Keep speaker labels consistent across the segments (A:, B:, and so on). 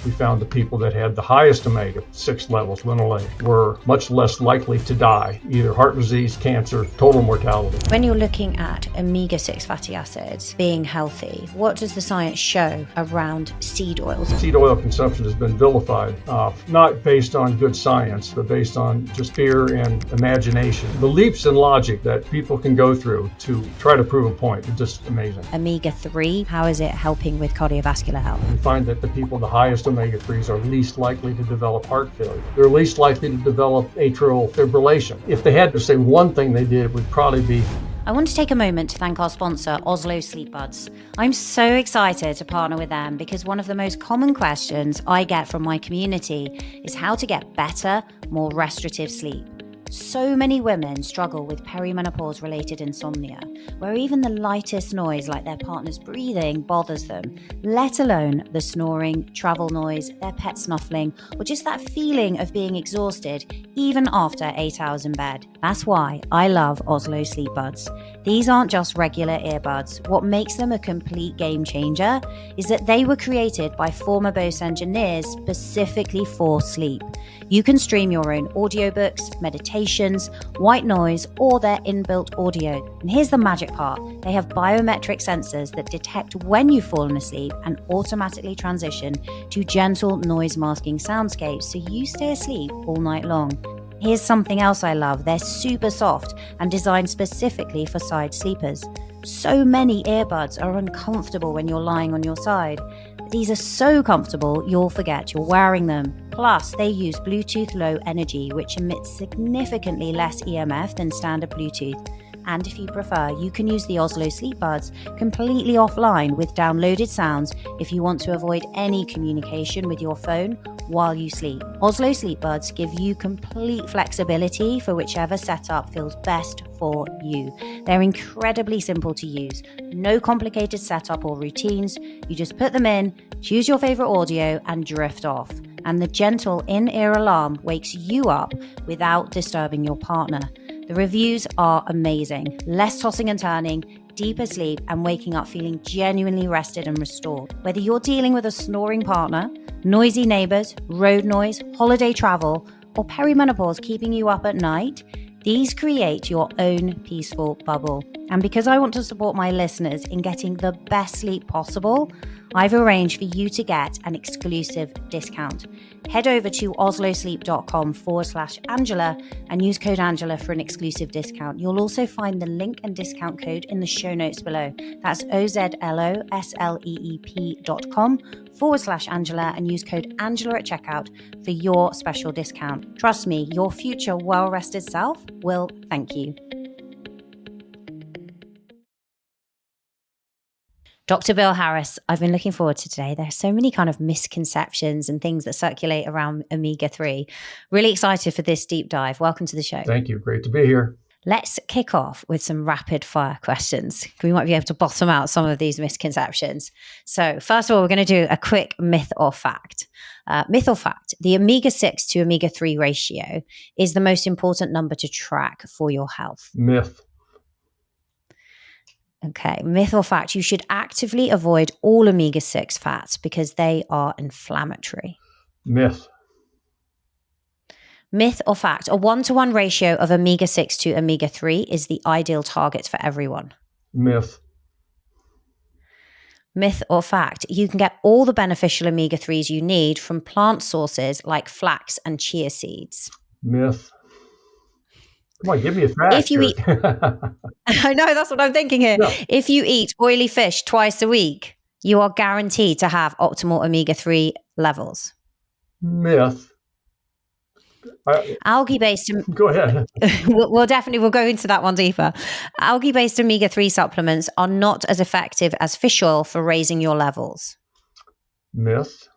A: we found the people that had the highest omega-6 levels, linoleic, were much less likely to die, either heart disease, cancer, total mortality.
B: When you're looking at omega-6 fatty acids being healthy, what does the science show around seed oils?
A: Seed oil consumption has been vilified, not based on good science, but based on just fear and imagination. The leaps in logic that people can go through to try to prove a point are just amazing.
B: Omega-3, how is it helping with cardiovascular health?
A: We find that the people with the highest omega-3s are least likely to develop heart failure. They're least likely to develop atrial fibrillation. If they had to say one thing they did, it would probably be...
B: I want to take a moment to thank our sponsor, Oslo Sleep Buds. I'm so excited to partner with them because one of the most common questions I get from my community is how to get better, more restorative sleep. So many women struggle with perimenopause-related insomnia, where even the lightest noise like their partner's breathing bothers them, let alone the snoring, travel noise, their pet snuffling, or just that feeling of being exhausted even after 8 hours in bed. That's why I love Oslo Sleep Buds. These aren't just regular earbuds. What makes them a complete game changer is that they were created by former Bose engineers specifically for sleep. You can stream your own audiobooks, meditations, white noise, or their inbuilt audio. And here's the magic part. They have biometric sensors that detect when you've fallen asleep and automatically transition to gentle noise masking soundscapes so you stay asleep all night long. Here's something else I love. They're super soft and designed specifically for side sleepers. So many earbuds are uncomfortable when you're lying on your side. These are so comfortable, you'll forget you're wearing them. Plus, they use Bluetooth Low Energy, which emits significantly less EMF than standard Bluetooth. And if you prefer, you can use the Oslo Sleep Buds completely offline with downloaded sounds if you want to avoid any communication with your phone while you sleep. Oslo Sleep Buds give you complete flexibility for whichever setup feels best for you. They're incredibly simple to use. No complicated setup or routines. You just put them in, choose your favorite audio, and drift off. And the gentle in-ear alarm wakes you up without disturbing your partner. The reviews are amazing. Less tossing and turning, deeper sleep, and waking up feeling genuinely rested and restored. Whether you're dealing with a snoring partner, noisy neighbors, road noise, holiday travel, or perimenopause keeping you up at night, these create your own peaceful bubble. And because I want to support my listeners in getting the best sleep possible, I've arranged for you to get an exclusive discount. Head over to oslosleep.com/Angela and use code Angela for an exclusive discount. You'll also find the link and discount code in the show notes below. That's oslosleep.com/Angela and use code Angela at checkout for your special discount. Trust me, your future well-rested self will thank you. Dr. Bill Harris, I've been looking forward to today. There are so many kind of misconceptions and things that circulate around omega-3. Really excited for this deep dive. Welcome to the show.
A: Thank you. Great to be here.
B: Let's kick off with some rapid fire questions. We might be able to bottom out some of these misconceptions. So first of all, we're going to do a quick myth or fact. Myth or fact, the omega-6 to omega-3 ratio is the most important number to track for your health.
A: Myth.
B: Okay, myth or fact, you should actively avoid all omega-6 fats because they are inflammatory.
A: Myth.
B: Myth or fact, a 1-to-1 ratio of omega-6 to omega-3 is the ideal target for everyone.
A: Myth.
B: Myth or fact, you can get all the beneficial omega-3s you need from plant sources like flax and chia seeds.
A: Myth. Come on, give me a fact.
B: If you eat, I know, that's what I'm thinking here.
A: No.
B: If you eat oily fish twice a week, you are guaranteed to have optimal omega-3 levels.
A: Myth.
B: Algae-based.
A: Go ahead.
B: we'll go into that one deeper. Algae-based omega-3 supplements are not as effective as fish oil for raising your levels.
A: Myth.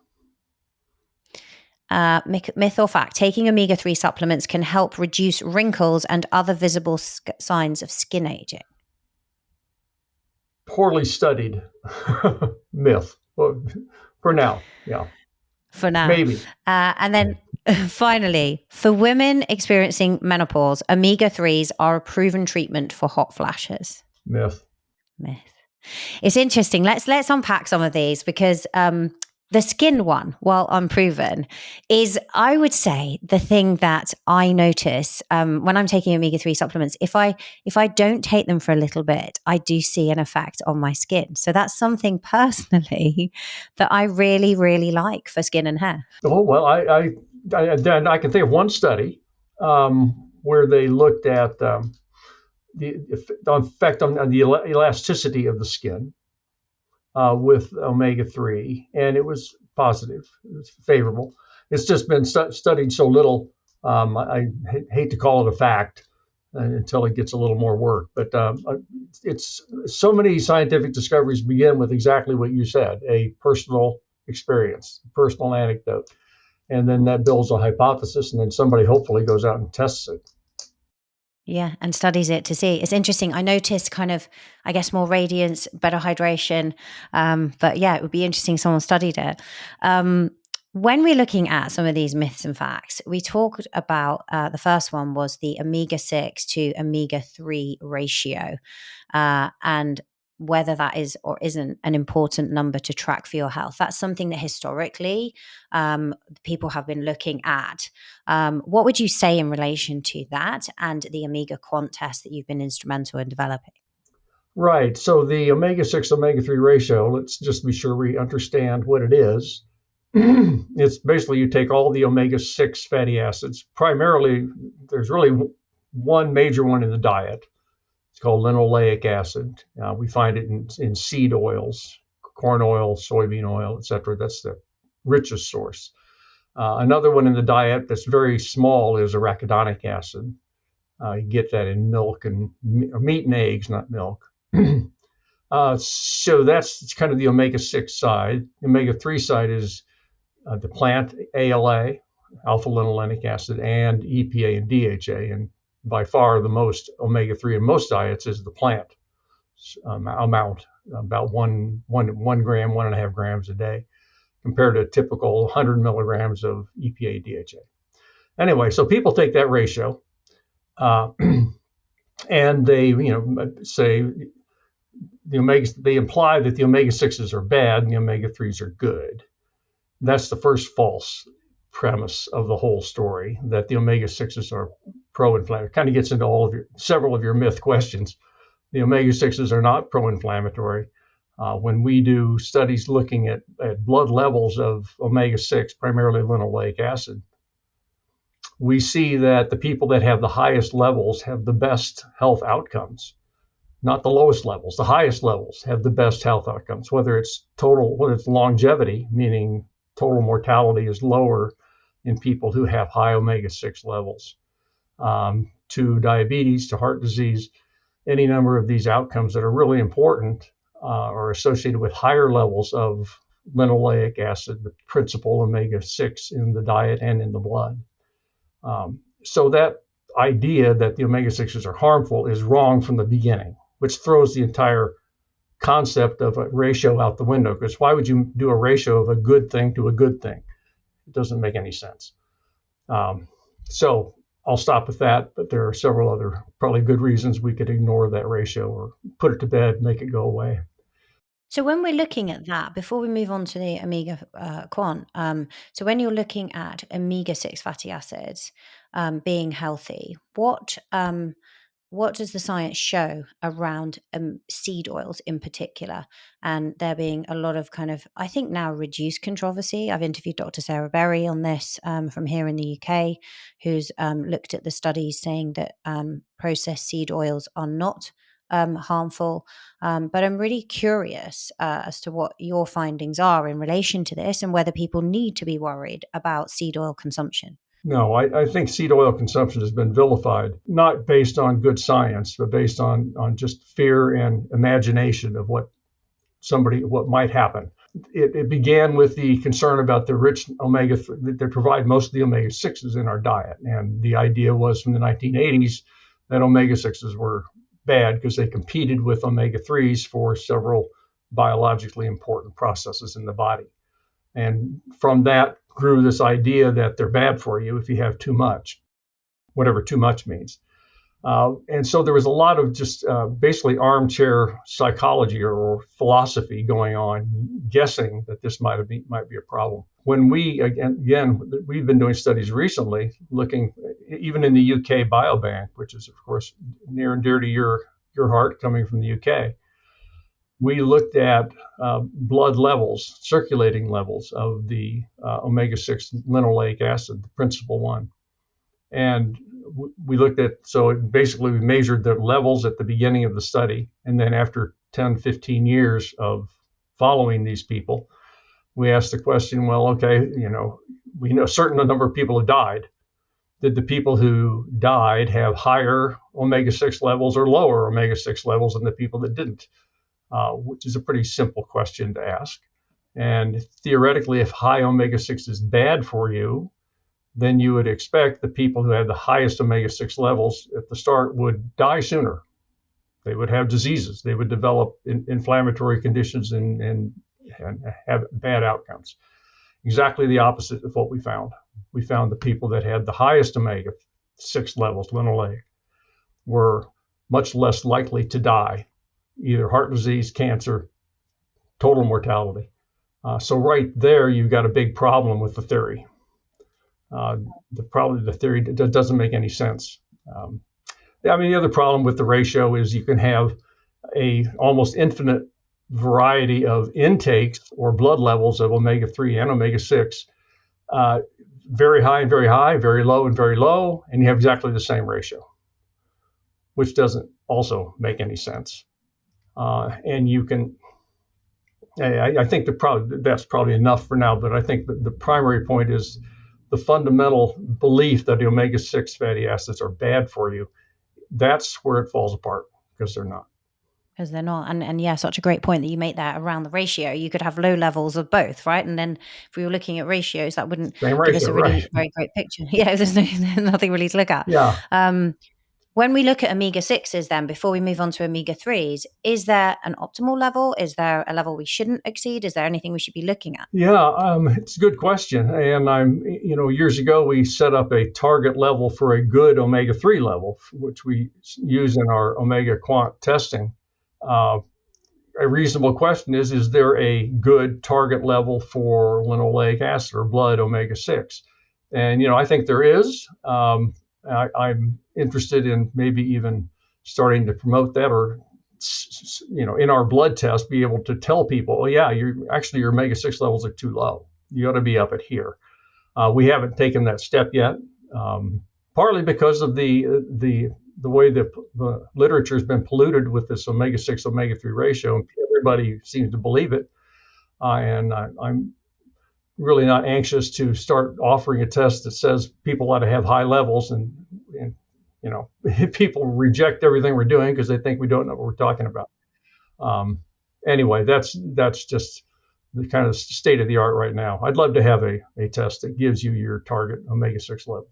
B: Myth or fact, taking omega-3 supplements can help reduce wrinkles and other visible signs of skin aging.
A: Poorly studied. Myth. Well, for now, yeah.
B: For now.
A: Maybe.
B: And then finally, for women experiencing menopause, omega-3s are a proven treatment for hot flashes.
A: Myth.
B: Myth. It's interesting. Let's unpack some of these because The skin one, while unproven, is, I would say, the thing that I notice when I'm taking omega-3 supplements. If I don't take them for a little bit, I do see an effect on my skin. So that's something personally that I really, really like for skin and hair.
A: Oh, well, I can think of one study where they looked at the effect on the elasticity of the skin with omega-3, and it was positive. It was favorable. It's just been studied so little. I hate to call it a fact until it gets a little more work. But it's so many scientific discoveries begin with exactly what you said: a personal experience, personal anecdote, and then that builds a hypothesis, and then somebody hopefully goes out and tests it.
B: Yeah, and studies it to see. It's interesting. I noticed kind of, I guess, more radiance, better hydration. But yeah, it would be interesting if someone studied it. When we're looking at some of these myths and facts, we talked about the first one was the omega-6 to omega-3 ratio, and whether that is or isn't an important number to track for your health. That's something that historically people have been looking at. What would you say in relation to that and the Omega Quant test that you've been instrumental in developing?
A: Right. So the omega-6 omega-3 ratio, let's just be sure we understand what it is. It's basically you take all the omega-6 fatty acids. Primarily, there's really one major one in the diet. It's called linoleic acid. We find it in seed oils, corn oil, soybean oil, etc. That's the richest source. Another one in the diet that's very small is arachidonic acid. You get that in milk and meat and eggs, not milk. So that's kind of the omega-6 side. The omega-3 side is the plant ALA, alpha linolenic acid, and EPA and DHA. And by far the most omega-3 in most diets is the plant amount, about one gram, 1.5 grams a day, compared to a typical 100 milligrams of EPA DHA. Anyway, so people take that ratio, and they say they imply that the omega-6s are bad and the omega-3s are good. That's the first false premise of the whole story, that the omega-6s are pro-inflammatory. It kind of gets into several of your myth questions. The omega-6s are not pro-inflammatory. When we do studies looking at blood levels of omega-6, primarily linoleic acid, we see that the people that have the highest levels have the best health outcomes. Not the lowest levels, the highest levels have the best health outcomes, whether it's longevity, meaning total mortality is lower in people who have high omega-6 levels, to diabetes, to heart disease, any number of these outcomes that are really important are associated with higher levels of linoleic acid, the principal omega-6 in the diet and in the blood. So that idea that the omega-6s are harmful is wrong from the beginning, which throws the entire concept of a ratio out the window, because why would you do a ratio of a good thing to a good thing? It doesn't make any sense. So I'll stop with that, but there are several other probably good reasons we could ignore that ratio or put it to bed, make it go away.
B: So when we're looking at that, before we move on to the omega quant, so when you're looking at omega-6 fatty acids being healthy, what does the science show around seed oils in particular? And there being a lot of kind of, I think now, reduced controversy. I've interviewed Dr. Sarah Berry on this from here in the UK, who's looked at the studies saying that processed seed oils are not harmful. But I'm really curious as to what your findings are in relation to this and whether people need to be worried about seed oil consumption.
A: No, I think seed oil consumption has been vilified, not based on good science, but based on just fear and imagination of what might happen. It began with the concern about the rich omega-3 that provide most of the omega-6s in our diet. And the idea was from the 1980s that omega-6s were bad because they competed with omega-3s for several biologically important processes in the body. And from that grew this idea that they're bad for you if you have too much, whatever too much means. And so there was a lot of just basically armchair psychology or philosophy going on, guessing that this might be a problem. When we, again, we've been doing studies recently looking, even in the UK Biobank, which is, of course, near and dear to your heart coming from the UK. We looked at blood levels, circulating levels of the omega-6 linoleic acid, the principal one. And we looked at, so basically we measured the levels at the beginning of the study. And then after 10, 15 years of following these people, we asked the question, well, okay, we know a certain number of people have died. Did the people who died have higher omega-6 levels or lower omega-6 levels than the people that didn't? Which is a pretty simple question to ask. And theoretically, if high omega-6 is bad for you, then you would expect the people who had the highest omega-6 levels at the start would die sooner. They would have diseases. They would develop inflammatory conditions and have bad outcomes. Exactly the opposite of what we found. We found the people that had the highest omega-6 levels, linoleic, were much less likely to die, either heart disease, cancer, total mortality. So right there, you've got a big problem with the theory. The theory doesn't make any sense. The other problem with the ratio is you can have a almost infinite variety of intakes or blood levels of omega-3 and omega-6, very high and very high, very low and very low, and you have exactly the same ratio, which doesn't also make any sense. And you can, I think that's probably enough for now, but I think the primary point is the fundamental belief that the omega-6 fatty acids are bad for you. That's where it falls apart, because they're not.
B: Because they're not. And yeah, such a great point that you make there around the ratio. You could have low levels of both, right? And then if we were looking at ratios, that wouldn't give us a really very great picture. Yeah, there's nothing really to look at.
A: Yeah.
B: When we look at omega-6s then, before we move on to omega-3s, is there an optimal level? Is there a level we shouldn't exceed? Is there anything we should be looking at?
A: Yeah, it's a good question. And years ago, we set up a target level for a good omega-3 level, which we use in our omega quant testing. A reasonable question is there a good target level for linoleic acid or blood omega-6? And, I think there is. I'm interested in maybe even starting to promote that, or, in our blood test, be able to tell people, oh, yeah, your omega-6 levels are too low. You ought to be up at here. We haven't taken that step yet, partly because of the way the literature has been polluted with this omega-6, omega-3 ratio. Everybody seems to believe it. And I'm really not anxious to start offering a test that says people ought to have high levels, and people reject everything we're doing because they think we don't know what we're talking about. Anyway, that's just the kind of state of the art right now. I'd love to have a test that gives you your target omega-6 level.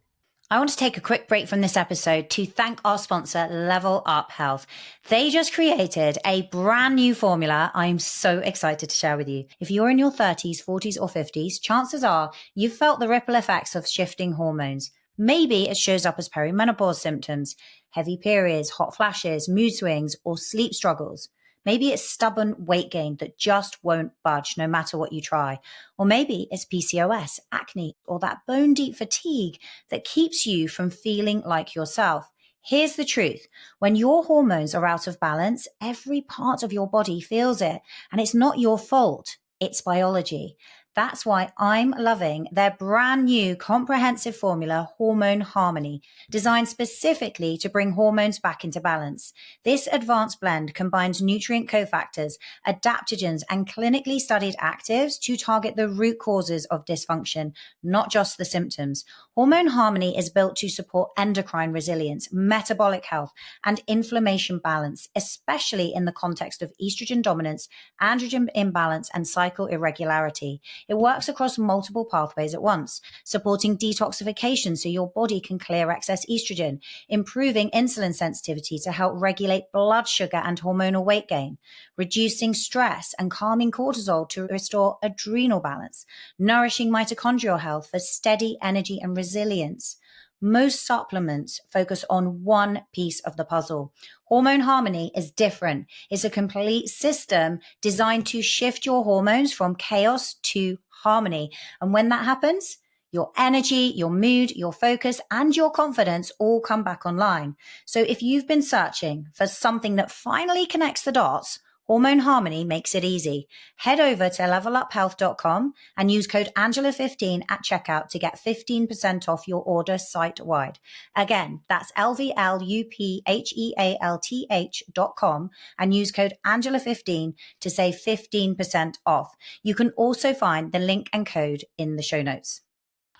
B: I want to take a quick break from this episode to thank our sponsor, Level Up Health. They just created a brand new formula I'm so excited to share with you. If you're in your 30s, 40s, or 50s, chances are you've felt the ripple effects of shifting hormones. Maybe it shows up as perimenopause symptoms, heavy periods, hot flashes, mood swings, or sleep struggles. Maybe it's stubborn weight gain that just won't budge no matter what you try. Or maybe it's PCOS, acne, or that bone deep fatigue that keeps you from feeling like yourself. Here's the truth. When your hormones are out of balance, every part of your body feels it. And it's not your fault. It's biology. That's why I'm loving their brand new comprehensive formula, Hormone Harmony, designed specifically to bring hormones back into balance. This advanced blend combines nutrient cofactors, adaptogens, and clinically studied actives to target the root causes of dysfunction, not just the symptoms. Hormone Harmony is built to support endocrine resilience, metabolic health, and inflammation balance, especially in the context of estrogen dominance, androgen imbalance, and cycle irregularity. It works across multiple pathways at once, supporting detoxification so your body can clear excess estrogen, improving insulin sensitivity to help regulate blood sugar and hormonal weight gain, reducing stress and calming cortisol to restore adrenal balance, nourishing mitochondrial health for steady energy and resilience, Most supplements focus on one piece of the puzzle. Hormone harmony is different. It's a complete system designed to shift your hormones from chaos to harmony. And when that happens, your energy, your mood, your focus, and your confidence all come back online. So if you've been searching for something that finally connects the dots, Hormone Harmony makes it easy. Head over to leveluphealth.com and use code Angela15 at checkout to get 15% off your order site-wide. Again, that's LVLUPHEALTH.com and use code Angela15 to save 15% off. You can also find the link and code in the show notes.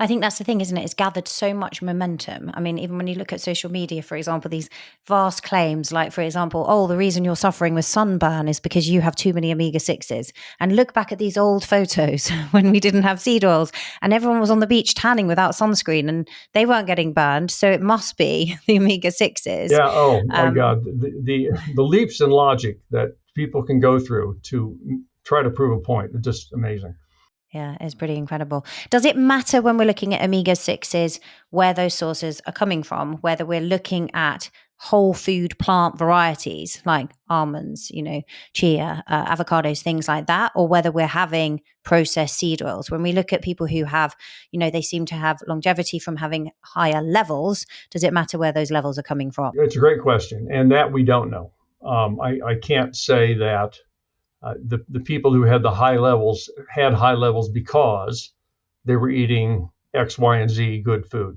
B: I think that's the thing, isn't it? It's gathered so much momentum. I mean, even when you look at social media, for example, these vast claims like, for example, oh, the reason you're suffering with sunburn is because you have too many omega-6s. And look back at these old photos when we didn't have seed oils and everyone was on the beach tanning without sunscreen and they weren't getting burned. So it must be the omega-6s.
A: Yeah. Oh my God. The leaps in logic that people can go through to try to prove a point are just amazing.
B: Yeah, it's pretty incredible. Does it matter when we're looking at omega-6s where those sources are coming from, whether we're looking at whole food plant varieties like almonds, chia, avocados, things like that, or whether we're having processed seed oils? When we look at people who have, they seem to have longevity from having higher levels, does it matter where those levels are coming from?
A: It's a great question, and that we don't know. I can't say that the people who had the high levels had high levels because they were eating X, Y, and Z good food.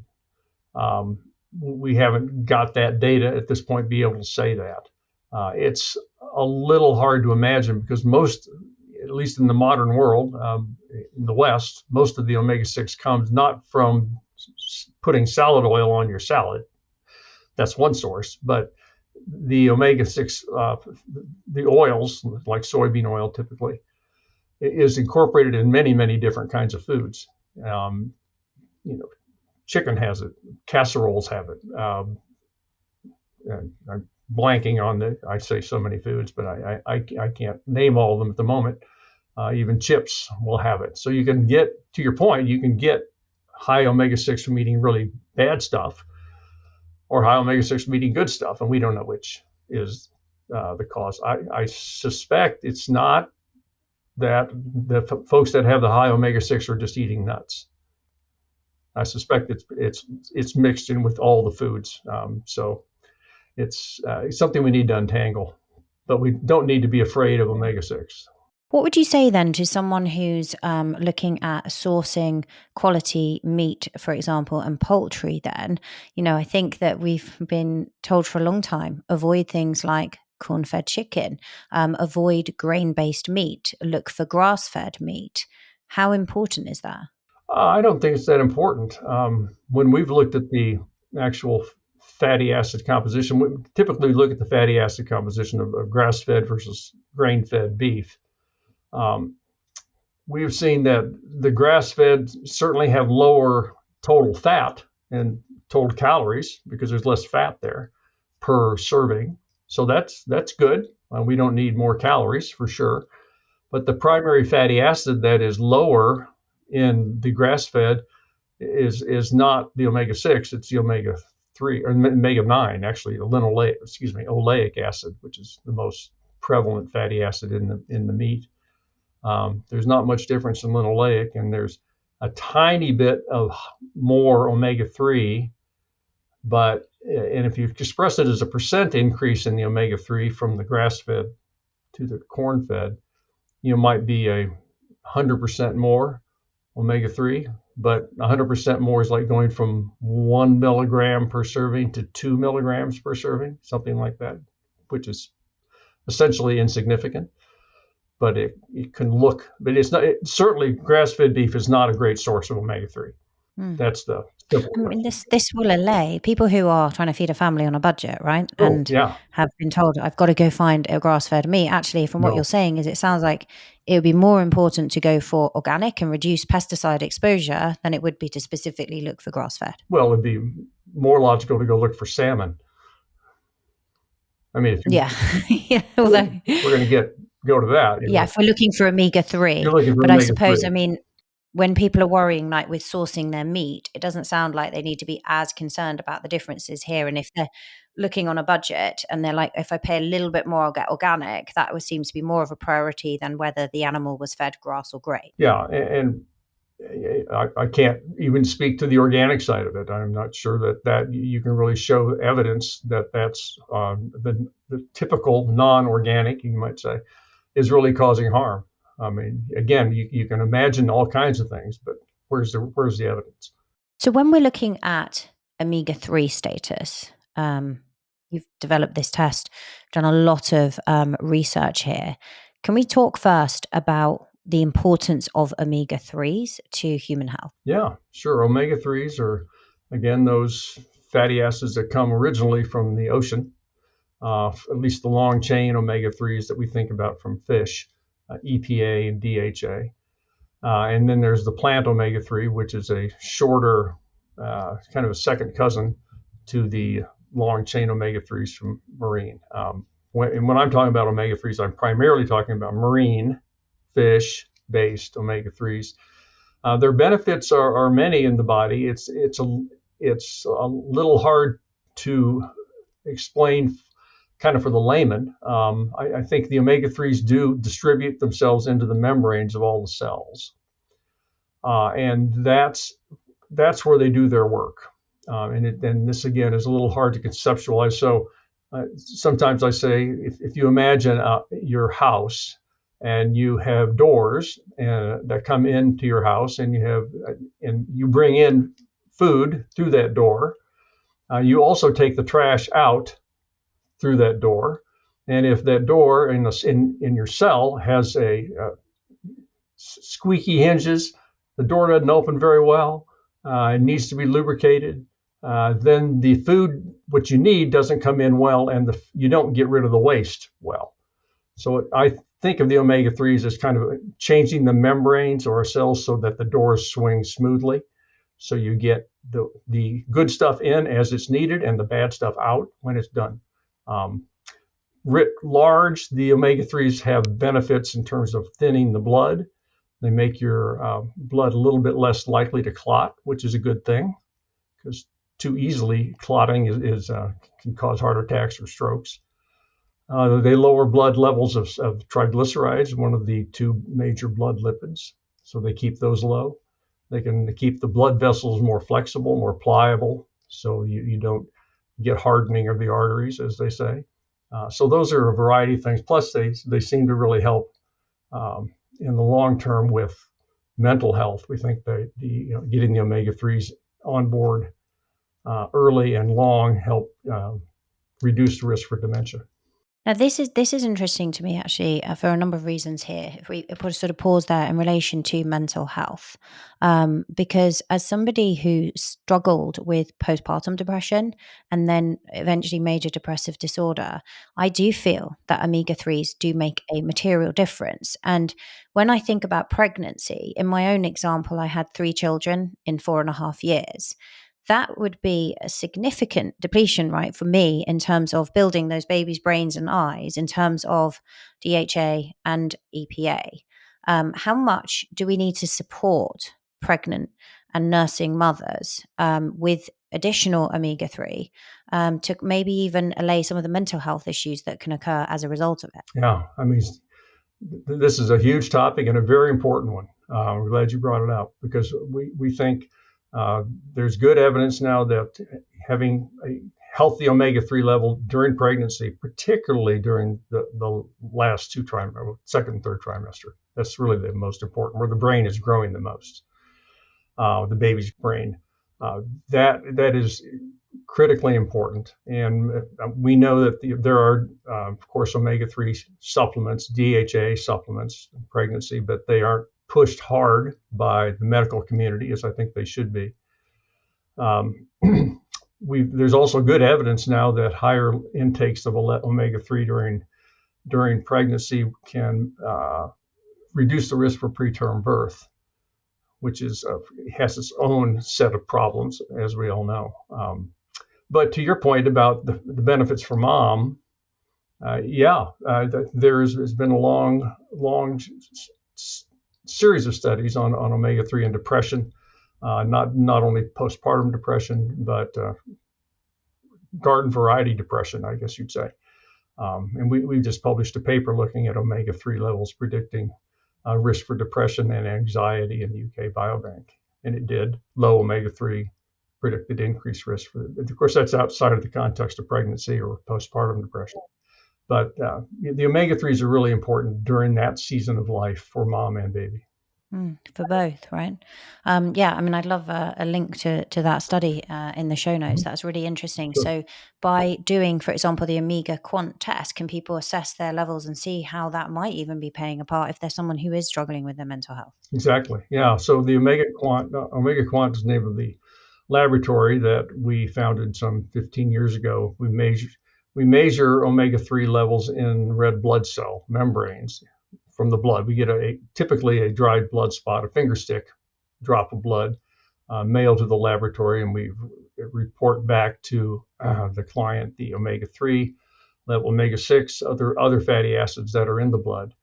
A: We haven't got that data at this point to be able to say that. It's a little hard to imagine because most, at least in the modern world, in the West, most of the omega-6 comes not from putting salad oil on your salad. That's one source, but the omega-6, the oils, like soybean oil typically, is incorporated in many, many different kinds of foods. Chicken has it, casseroles have it. I'm blanking on I say so many foods, but I can't name all of them at the moment. Even chips will have it. So you can get, to your point, you can get high omega-6 from eating really bad stuff, or high omega-6 from eating good stuff, and we don't know which is the cause. I suspect it's not that the folks that have the high omega-6 are just eating nuts. I suspect it's mixed in with all the foods. So it's something we need to untangle, but we don't need to be afraid of omega-6.
B: What would you say then to someone who's looking at sourcing quality meat, for example, and poultry then? I think that we've been told for a long time, avoid things like corn-fed chicken, avoid grain-based meat, look for grass-fed meat. How important is that?
A: I don't think it's that important. When we've looked at the actual fatty acid composition, we typically look at the fatty acid composition of grass-fed versus grain-fed beef. We've seen that the grass-fed certainly have lower total fat and total calories because there's less fat there per serving. So that's good. We don't need more calories for sure. But the primary fatty acid that is lower in the grass-fed is not the omega-6, it's the omega-3 or omega-9, actually, oleic acid, which is the most prevalent fatty acid in the meat. There's not much difference in linoleic, and there's a tiny bit of more omega-3, and if you express it as a percent increase in the omega-3 from the grass-fed to the corn-fed, might be 100% more omega-3, but 100% more is like going from 1 milligram per serving to 2 milligrams per serving, something like that, which is essentially insignificant. But it can look, but it's not. Certainly, grass-fed beef is not a great source of omega-3. That's the simple.
B: I mean, this will allay people who are trying to feed a family on a budget, right? And have been told, I've got to go find a grass-fed meat. Actually, from what you're saying, is it sounds like it would be more important to go for organic and reduce pesticide exposure than it would be to specifically look for grass-fed.
A: Well, it'd be more logical to go look for salmon. I mean,
B: although
A: we're going to go to that.
B: If we're looking for omega-3, but I suppose, I mean, when people are worrying, like with sourcing their meat, it doesn't sound like they need to be as concerned about the differences here. And if they're looking on a budget and they're like, if I pay a little bit more, I'll get organic, that would seem to be more of a priority than whether the animal was fed grass or grain.
A: Yeah, and I can't even speak to the organic side of it. I'm not sure that you can really show evidence that that's the typical non-organic, you might say, is really causing harm. I mean, again, you can imagine all kinds of things, but where's the evidence?
B: So when we're looking at omega-3 status, you've developed this test, done a lot of research here. Can we talk first about the importance of omega-3s to human health?
A: Yeah, sure. Omega-3s are, again, those fatty acids that come originally from the ocean, at least the long chain omega-3s that we think about from fish, EPA and DHA. And then there's the plant omega-3, which is a shorter, kind of a second cousin to the long chain omega-3s from marine. When I'm talking about omega-3s, I'm primarily talking about marine fish-based omega-3s. Their benefits are many in the body. It's a little hard to explain kind of for the layman. I think the omega-3s do distribute themselves into the membranes of all the cells. And that's where they do their work. And this, again, is a little hard to conceptualize. So sometimes I say, if you imagine your house and you have doors that come into your house, and you bring in food through that door, you also take the trash out through that door. And if that door in your cell has a squeaky hinges, the door doesn't open very well, it needs to be lubricated, then the food, what you need, doesn't come in well, and you don't get rid of the waste well. So I think of the omega-3s as kind of changing the membranes or cells so that the doors swing smoothly. So you get the good stuff in as it's needed and the bad stuff out when it's done. Writ large, the omega-3s have benefits in terms of thinning the blood. They make your blood a little bit less likely to clot, which is a good thing, because too easily clotting can cause heart attacks or strokes. They lower blood levels of triglycerides, one of the two major blood lipids, so they keep those low. They can keep the blood vessels more flexible, more pliable, so you don't get hardening of the arteries, as they say. So those are a variety of things. Plus, they seem to really help in the long term with mental health. We think that getting the omega-3s on board early and long help reduce the risk for dementia.
B: Now, this is interesting to me, actually, for a number of reasons here. If we sort of pause there in relation to mental health, because as somebody who struggled with postpartum depression and then eventually major depressive disorder, I do feel that omega-3s do make a material difference. And when I think about pregnancy, in my own example, I had 3 children in 4.5 years. That would be a significant depletion, right, for me in terms of building those babies' brains and eyes, in terms of DHA and EPA. How much do we need to support pregnant and nursing mothers with additional omega-3 to maybe even allay some of the mental health issues that can occur as a result of it?
A: Yeah, I mean, this is a huge topic and a very important one. We're glad you brought it up, because we think there's good evidence now that having a healthy omega-3 level during pregnancy, particularly during the last 2 trimesters, second and third trimester, that's really the most important, where the brain is growing the most, the baby's brain. That is critically important. And we know that there are, of course, omega-3 supplements, DHA supplements in pregnancy, but they aren't pushed hard by the medical community, as I think they should be. There's also good evidence now that higher intakes of omega-3 during pregnancy can reduce the risk for preterm birth, which has its own set of problems, as we all know. But to your point about the benefits for mom, there has been a long series of studies on omega-3 and depression, not only postpartum depression, but garden variety depression, I guess you'd say. And we just published a paper looking at omega-3 levels predicting risk for depression and anxiety in the UK Biobank. And it did. Low omega-3 predicted increased risk for, of course, that's outside of the context of pregnancy or postpartum depression. But the omega-3s are really important during that season of life for mom and baby.
B: For both, right? Yeah, I mean, I'd love a link to that study in the show notes. That's really interesting.
A: Sure.
B: So by doing, for example, the Omega Quant test, can people assess their levels and see how that might even be playing a part if there's someone who is struggling with their mental health?
A: Exactly. Yeah. So the Omega Quant is the name of the laboratory that we founded some 15 years ago. We measure omega-3 levels in red blood cell membranes from the blood. We get typically a dried blood spot, a finger stick drop of blood, mailed to the laboratory, and we report back to the client the omega-3 level, omega-6, other fatty acids that are in the blood.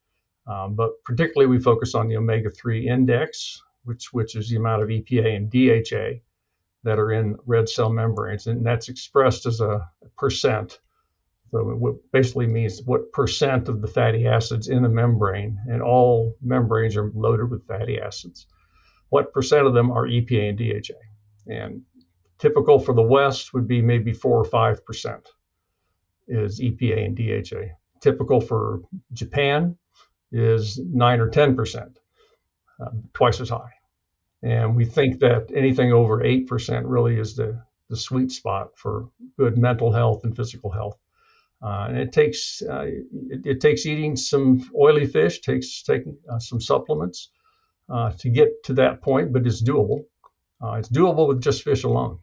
A: But particularly we focus on the omega-3 index, which is the amount of EPA and DHA that are in red cell membranes, and that's expressed as a percent. So it basically means what percent of the fatty acids in the membrane, and all membranes are loaded with fatty acids. What percent of them are EPA and DHA? And typical for the West would be maybe 4 or 5% is EPA and DHA. Typical for Japan is 9 or 10%, twice as high. And we think that anything over 8% really is the sweet spot for good mental health and physical health. And it takes eating some oily fish, taking some supplements to get to that point, but it's doable. It's doable with just fish alone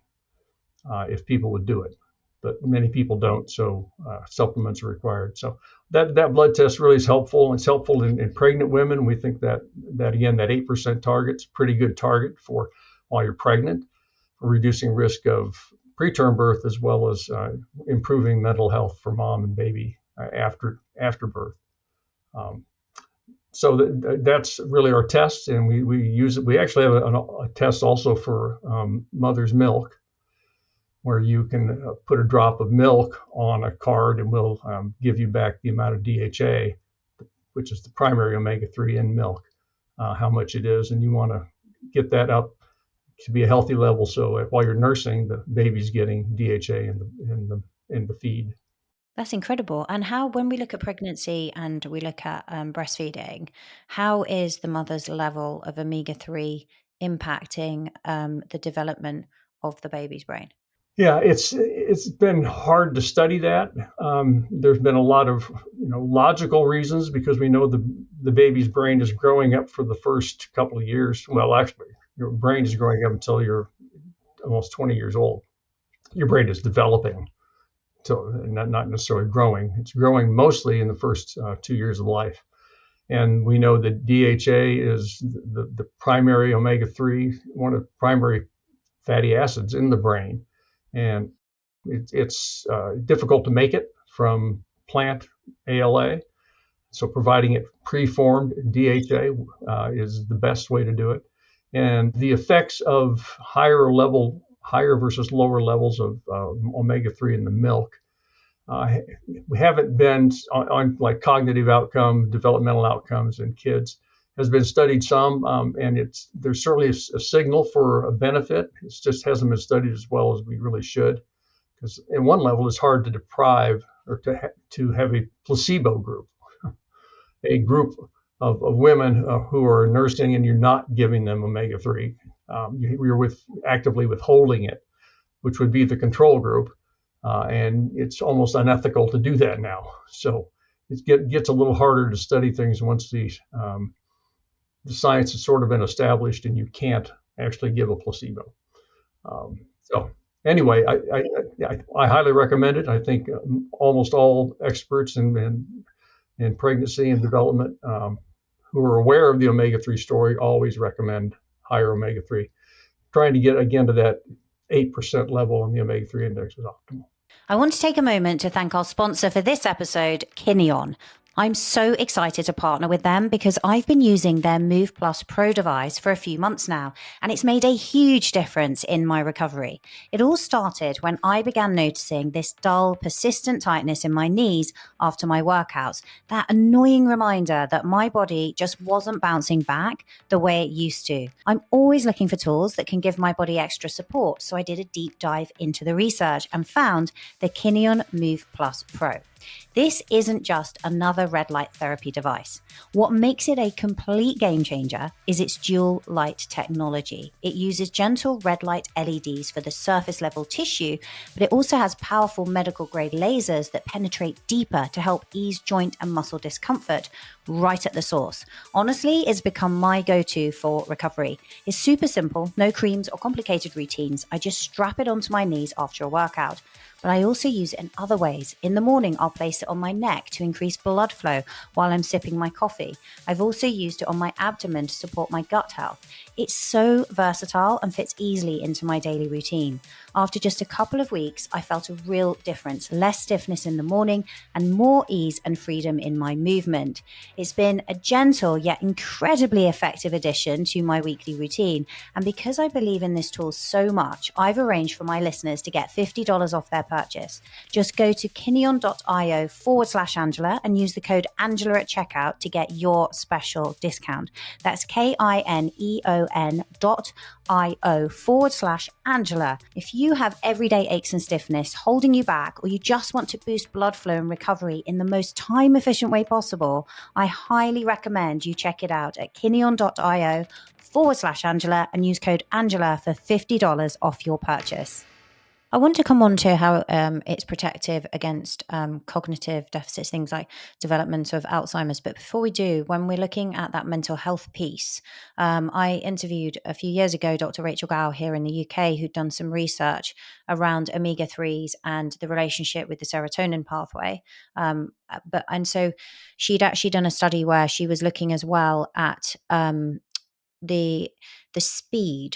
A: if people would do it. But many people don't, so supplements are required. So that blood test really is helpful. It's helpful in pregnant women. We think that again, that 8% target's a pretty good target for while you're pregnant, for reducing risk of preterm birth as well as improving mental health for mom and baby after birth. So that's really our test, and we use it. We actually have a test also for mother's milk, where you can put a drop of milk on a card and we'll give you back the amount of DHA, which is the primary omega-3 in milk, how much it is. And you want to get that up to be a healthy level so while you're nursing, the baby's getting DHA in the feed.
B: That's incredible. And how, when we look at pregnancy and we look at breastfeeding, how is the mother's level of omega-3 impacting the development of the baby's brain?
A: Yeah, it's been hard to study that. There's been a lot of logical reasons, because we know the baby's brain is growing up for the first couple of years. Well, actually, your brain is growing up until you're almost 20 years old. Your brain is developing, so not necessarily growing. It's growing mostly in the first 2 years of life. And we know that DHA is the primary omega-3, one of the primary fatty acids in the brain. And it's difficult to make it from plant ALA. So providing it preformed DHA is the best way to do it. And the effects of higher versus lower levels of omega-3 in the milk, we haven't been on like cognitive outcome, developmental outcomes in kids, has been studied some, and there's certainly a signal for a benefit. It just hasn't been studied as well as we really should, because in one level it's hard to deprive or to have a placebo group, a group of women who are nursing and you're not giving them omega-3. You're actively withholding it, which would be the control group, and it's almost unethical to do that now. So it gets a little harder to study things once the science has sort of been established and you can't actually give a placebo. So anyway, I highly recommend it. I think almost all experts in pregnancy and development who are aware of the omega-3 story always recommend higher omega-3. Trying to get again to that 8% level on the omega-3 index is optimal.
B: I want to take a moment to thank our sponsor for this episode, Kineon. I'm so excited to partner with them because I've been using their Move Plus Pro device for a few months now, and it's made a huge difference in my recovery. It all started when I began noticing this dull, persistent tightness in my knees after my workouts, that annoying reminder that my body just wasn't bouncing back the way it used to. I'm always looking for tools that can give my body extra support, so I did a deep dive into the research and found the Kineon Move Plus Pro. This isn't just another red light therapy device. What makes it a complete game changer is its dual light technology. It uses gentle red light LEDs for the surface level tissue, but it also has powerful medical grade lasers that penetrate deeper to help ease joint and muscle discomfort right at the source. Honestly, it's become my go-to for recovery. It's super simple, no creams or complicated routines. I just strap it onto my knees after a workout. But I also use it in other ways. In the morning, I'll place it on my neck to increase blood flow while I'm sipping my coffee. I've also used it on my abdomen to support my gut health. It's so versatile and fits easily into my daily routine. After just a couple of weeks, I felt a real difference, less stiffness in the morning and more ease and freedom in my movement. It's been a gentle yet incredibly effective addition to my weekly routine. And because I believe in this tool so much, I've arranged for my listeners to get $50 off their purchase. Just go to kineon.io/Angela and use the code Angela at checkout to get your special discount. That's kineon.io/Angela. If you have everyday aches and stiffness holding you back, or you just want to boost blood flow and recovery in the most time efficient way possible, I highly recommend you check it out at kineon.io/Angela and use code Angela for $50 off your purchase. I want to come on to how it's protective against cognitive deficits, things like development of Alzheimer's. But before we do, when we're looking at that mental health piece, I interviewed a few years ago Dr. Rachel Gow here in the UK, who'd done some research around omega-3s and the relationship with the serotonin pathway. So she'd actually done a study where she was looking as well at the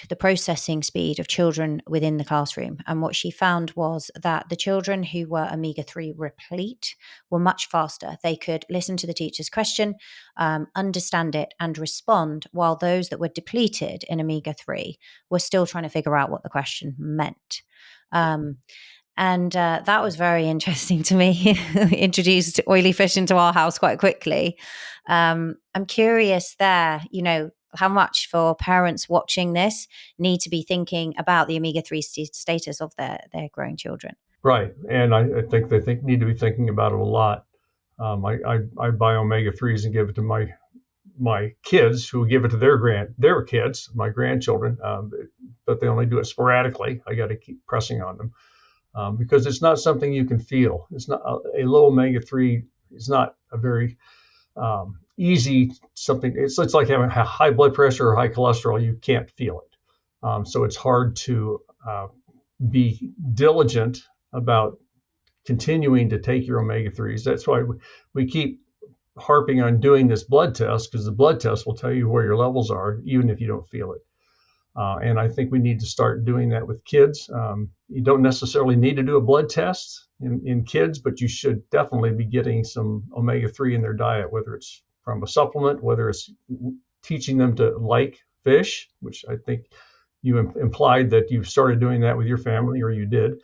B: the processing speed of children within the classroom. And what she found was that the children who were omega-3 replete were much faster. They could listen to the teacher's question, understand it and respond, while those that were depleted in omega-3 were still trying to figure out what the question meant. And that was very interesting to me. Introduced oily fish into our house quite quickly. I'm curious there, how much for parents watching this need to be thinking about the omega-3 status of their growing children.
A: Right. And I think they need to be thinking about it a lot. I buy omega-3s and give it to my kids, who give it to their kids, my grandchildren, but they only do it sporadically. I got to keep pressing on them because it's not something you can feel. It's not a low omega-3 is not a very easy something. It's like having high blood pressure or high cholesterol. You can't feel it. So it's hard to be diligent about continuing to take your omega-3s. That's why we keep harping on doing this blood test, because the blood test will tell you where your levels are, even if you don't feel it. And I think we need to start doing that with kids. You don't necessarily need to do a blood test in kids, but you should definitely be getting some omega-3 in their diet, whether it's from a supplement, whether it's teaching them to like fish, which I think you implied that you started doing that with your family, or you did.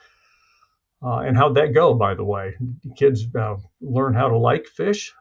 A: And how'd that go, by the way? Did kids learn how to like fish?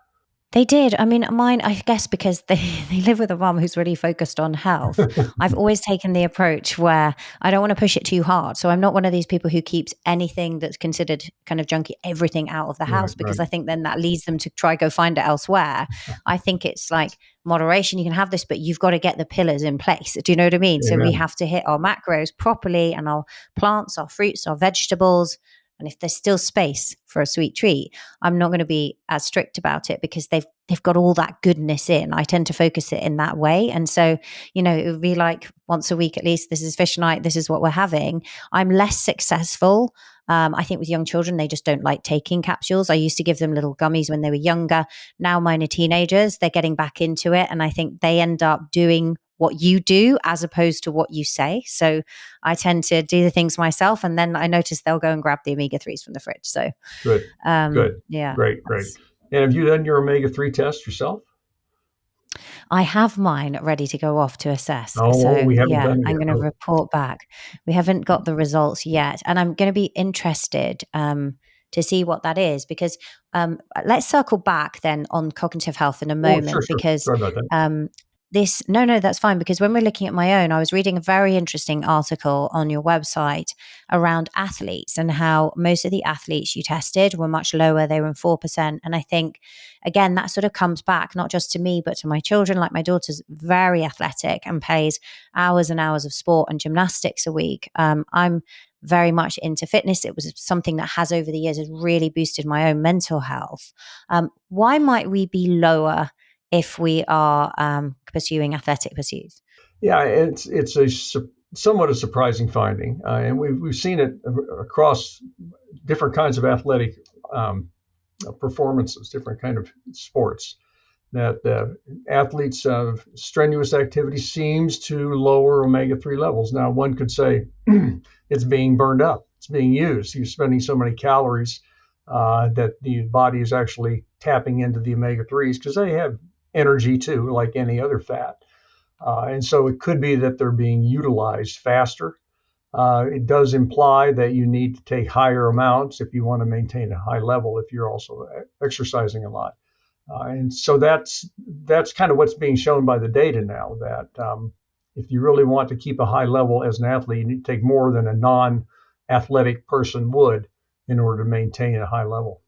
B: They did. I mean, mine, I guess because they live with a mum who's really focused on health. I've always taken the approach where I don't want to push it too hard. So I'm not one of these people who keeps anything that's considered kind of junky, everything out of the house, because I think then that leads them to try go find it elsewhere. I think it's like moderation. You can have this, but you've got to get the pillars in place. Do you know what I mean? Amen. So we have to hit our macros properly, and our plants, our fruits, our vegetables. And if there's still space for a sweet treat, I'm not going to be as strict about it, because they've got all that goodness in. I tend to focus it in that way. And so, it would be like once a week at least, this is fish night, this is what we're having. I'm less successful. I think with young children, they just don't like taking capsules. I used to give them little gummies when they were younger. Now mine are teenagers. They're getting back into it. And I think they end up doing what you do as opposed to what you say. So I tend to do the things myself, and then I notice they'll go and grab the omega-3s from the fridge. So
A: good.
B: Yeah.
A: Great. And have you done your omega-3 test yourself?
B: I have mine ready to go off to assess.
A: Oh, well,
B: So
A: we haven't
B: yeah,
A: done it
B: I'm
A: yet.
B: going to
A: Oh,
B: report back. We haven't got the results yet, and I'm going to be interested to see what that is because let's circle back then on cognitive health in a
A: oh, sure,
B: moment
A: sure.
B: because
A: Sorry about that.
B: this no, that's fine because when we're looking at my own, I was reading a very interesting article on your website around athletes and how most of the athletes you tested were much lower. They were in 4%. And I think, again, that sort of comes back not just to me, but to my children. Like my daughter's very athletic and plays hours and hours of sport and gymnastics a week. I'm very much into fitness. It was something that has over the years has really boosted my own mental health. Why might we be lower if we are pursuing athletic pursuits?
A: Yeah, it's somewhat a surprising finding, and we've seen it across different kinds of athletic um, performances, different kind of sports. That athletes of strenuous activity seems to lower omega-3 levels. Now, one could say it's being burned up, it's being used. You're spending so many calories that the body is actually tapping into the omega-3s because they have energy too, like any other fat. And so it could be that they're being utilized faster. It does imply that you need to take higher amounts if you want to maintain a high level if you're also exercising a lot. And so that's kind of what's being shown by the data now that if you really want to keep a high level as an athlete, you need to take more than a non-athletic person would in order to maintain a high level.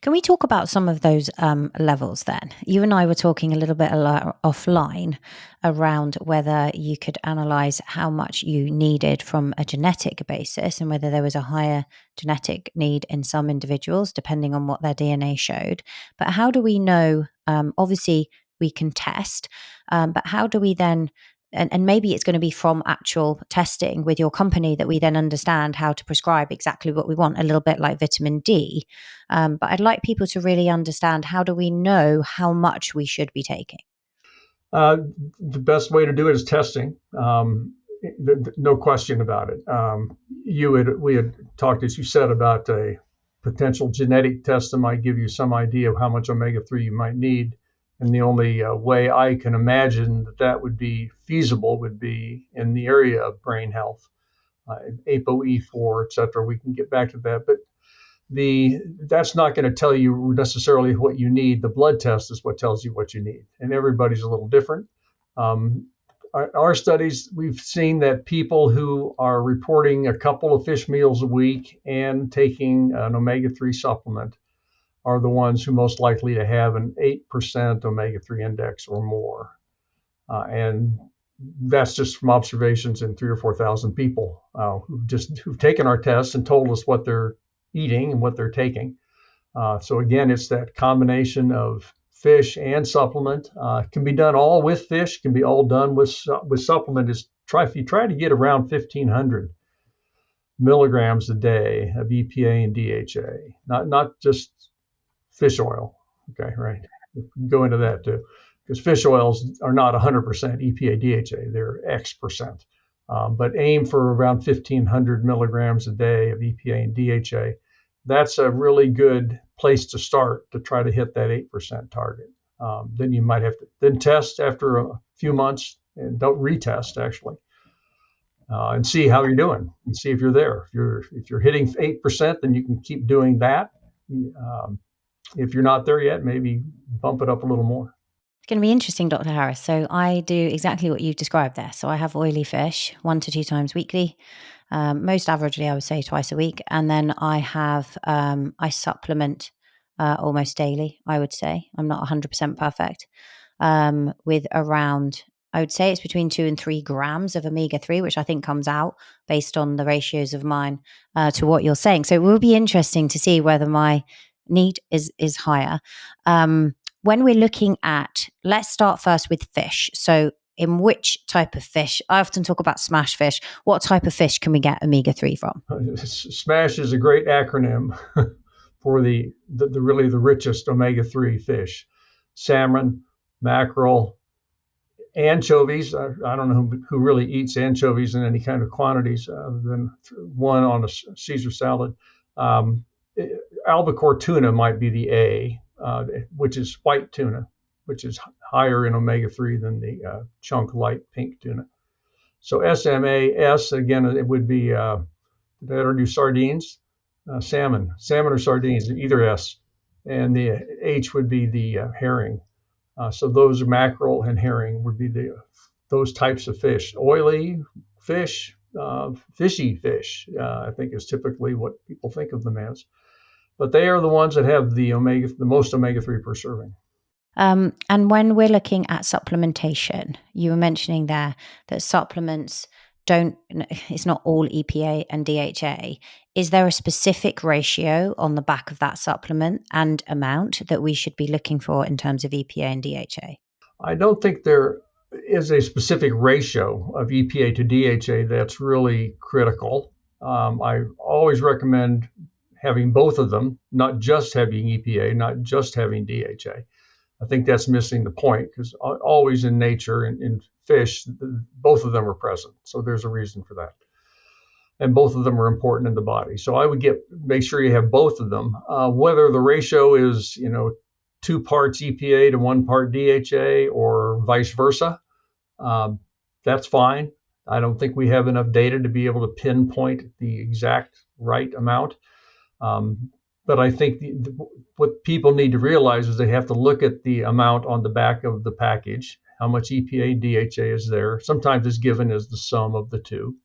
B: Can we talk about some of those levels then? You and I were talking a little bit offline around whether you could analyze how much you needed from a genetic basis and whether there was a higher genetic need in some individuals, depending on what their DNA showed. But how do we know? Obviously, we can test, but how do we then? And maybe it's going to be from actual testing with your company that we then understand how to prescribe exactly what we want, a little bit like vitamin D. But I'd like people to really understand how do we know how much we should be taking?
A: Uh, the best way to do it is testing. No question about it. We had talked, as you said, about a potential genetic test that might give you some idea of how much omega-3 you might need. And the only way I can imagine that that would be feasible would be in the area of brain health, ApoE4, et cetera. We can get back to that. But that's not going to tell you necessarily what you need. The blood test is what tells you what you need, and everybody's a little different. Um, our studies, we've seen that people who are reporting a couple of fish meals a week and taking an omega-3 supplement are the ones who most likely to have an 8% omega-3 index or more. And that's just from observations in 3,000 or 4,000 people who've taken our tests and told us what they're eating and what they're taking. So again, it's that combination of fish and supplement. Can be done all with fish, can be all done with supplement. If you try to get around 1,500 milligrams a day of EPA and DHA, not just fish oil. Okay, right. Go into that too, because fish oils are not 100% EPA DHA; they're X%. But aim for around 1,500 milligrams a day of EPA and DHA. That's a really good place to start to try to hit that 8% target. Then you might have to then test after a few months and don't retest actually, and see how you're doing and see if you're there. If you're hitting 8%, then you can keep doing that. If you're not there yet, maybe bump it up a little more.
B: It's going to be interesting, Dr. Harris. So I do exactly what you've described there. So I have oily fish 1 to 2 times weekly, most averagely, I would say twice a week. And then I supplement almost daily, I would say. I'm not 100% perfect with around, I would say it's between 2 and 3 grams of omega-3, which I think comes out based on the ratios of mine to what you're saying. So it will be interesting to see whether my need is higher. When we're looking at, let's start first with fish. So in which type of fish? I often talk about smash fish. What type of fish can we get omega-3 from?
A: SMASH is a great acronym for the really the richest omega-3 fish: salmon, mackerel, anchovies. I don't know who really eats anchovies in any kind of quantities other than one on a Caesar salad. Um, Albacore tuna might be the A. which is white tuna, which is higher in omega-3 than the chunk light pink tuna. So SMAS, again, it would be, did I ever do sardines? Salmon or sardines, either S. And the H would be the herring. So those are mackerel and herring would be those types of fish. Oily fish, fishy fish, I think is typically what people think of them as. But they are the ones that have the most omega-3 per serving.
B: And when we're looking at supplementation, you were mentioning there that supplements it's not all EPA and DHA. Is there a specific ratio on the back of that supplement and amount that we should be looking for in terms of EPA and DHA?
A: I don't think there is a specific ratio of EPA to DHA that's really critical. I always recommend having both of them, not just having EPA, not just having DHA. I think that's missing the point because always in nature, in fish, both of them are present. So there's a reason for that. And both of them are important in the body. So I would make sure you have both of them. Whether the ratio is, 2 parts EPA to 1 part DHA or vice versa, that's fine. I don't think we have enough data to be able to pinpoint the exact right amount. But I think what people need to realize is they have to look at the amount on the back of the package, how much EPA and DHA is there. Sometimes it's given as the sum of the two.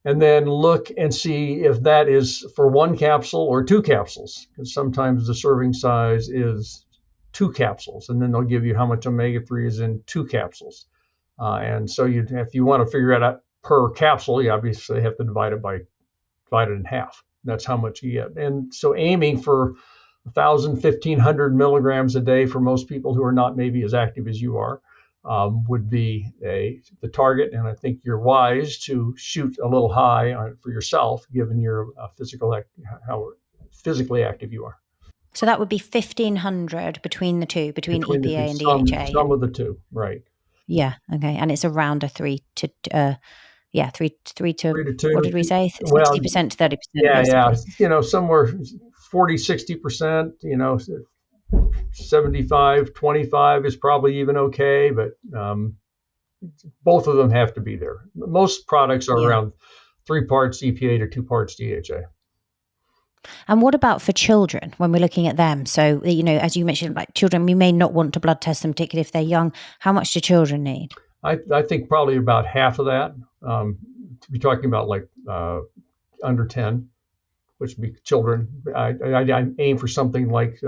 A: And then look and see if that is for 1 capsule or 2 capsules, because sometimes the serving size is 2 capsules, and then they'll give you how much omega-3 is in 2 capsules. And so if you want to figure it out per capsule, you obviously have to divide it in half. That's how much you get. And so aiming for 1,000, 1,500 milligrams a day for most people who are not maybe as active as you are would be the target. And I think you're wise to shoot a little high for yourself, given your how physically active you are.
B: So that would be 1,500 between the two, between EPA and DHA.
A: Some of the two, right.
B: Yeah, okay. And it's around a 3 to 2. What did we say? 60% to 30%.
A: Yeah. Somewhere 40, 60%, 75, 25 is probably even okay, but both of them have to be there. Most products are around 3 parts EPA to 2 parts DHA.
B: And what about for children when we're looking at them? So, as you mentioned, like children, we may not want to blood test them, particularly if they're young. How much do children need?
A: I think probably about half of that. To be talking about like under 10, which would be children. I aim for something like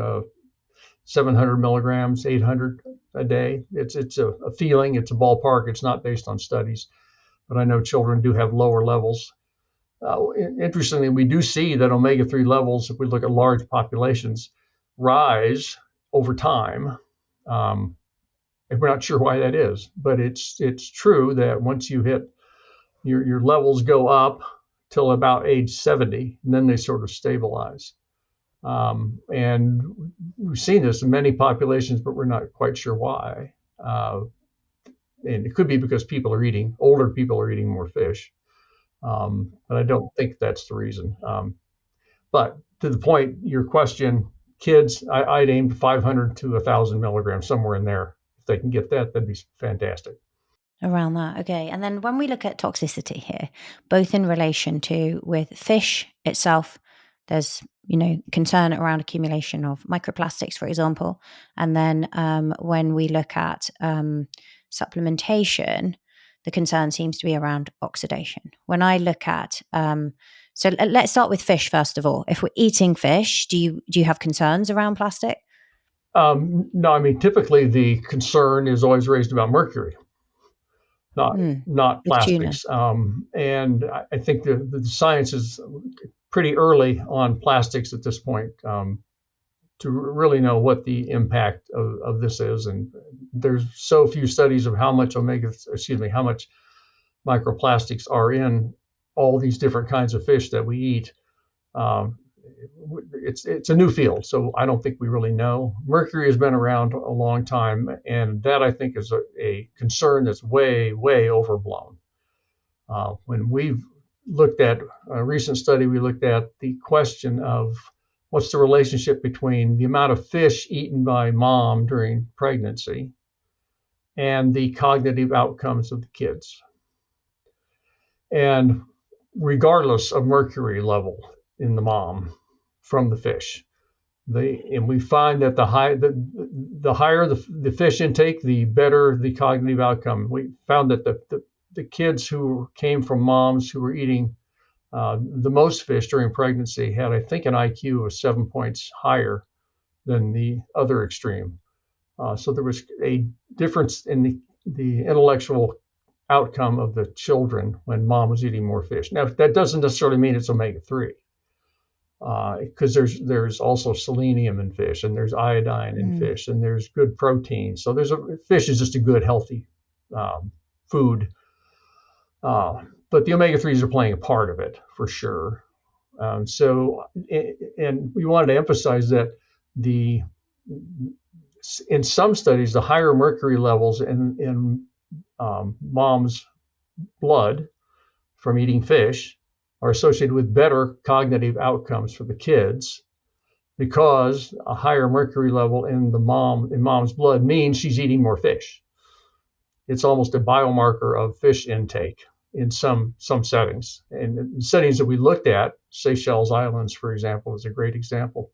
A: 700 milligrams, 800 a day. It's a feeling, it's a ballpark. It's not based on studies, but I know children do have lower levels. Interestingly, we do see that omega-3 levels, if we look at large populations, rise over time. And we're not sure why that is, but it's true that once you hit your levels go up till about age 70, and then they sort of stabilize. And we've seen this in many populations, but we're not quite sure why. And it could be because older people are eating more fish. But I don't think that's the reason. But to the point, your question, kids, I'd aim 500 to 1,000 milligrams, somewhere in there. If they can get that, that'd be fantastic.
B: Around that, okay. And then when we look at toxicity here, both in relation to with fish itself, there's concern around accumulation of microplastics, for example. And then when we look at supplementation, the concern seems to be around oxidation. When I look at, so let's start with fish first of all. If we're eating fish, do you have concerns around plastic?
A: No, I mean, typically the concern is always raised about mercury, not plastics. And I think the science is pretty early on plastics at this point to really know what the impact of this is. And there's so few studies of how much microplastics are in all these different kinds of fish that we eat. It's a new field, so I don't think we really know. Mercury has been around a long time, and that I think is a concern that's way, way overblown. When we've looked at a recent study, we looked at the question of what's the relationship between the amount of fish eaten by mom during pregnancy and the cognitive outcomes of the kids. And regardless of mercury level in the mom from the fish, and we find that the higher the fish intake, the better the cognitive outcome. We found that the kids who came from moms who were eating the most fish during pregnancy had, I think, an IQ of 7 points higher than the other extreme. So there was a difference in the intellectual outcome of the children when mom was eating more fish. Now, that doesn't necessarily mean it's omega-3, because there's also selenium in fish, and there's iodine in fish, and there's good protein. So fish is just a good, healthy food. But the omega-3s are playing a part of it for sure. And we wanted to emphasize that in some studies, the higher mercury levels in mom's blood from eating fish are associated with better cognitive outcomes for the kids, because a higher mercury level in mom's blood means she's eating more fish. It's almost a biomarker of fish intake in some settings. And in settings that we looked at, Seychelles Islands, for example, is a great example.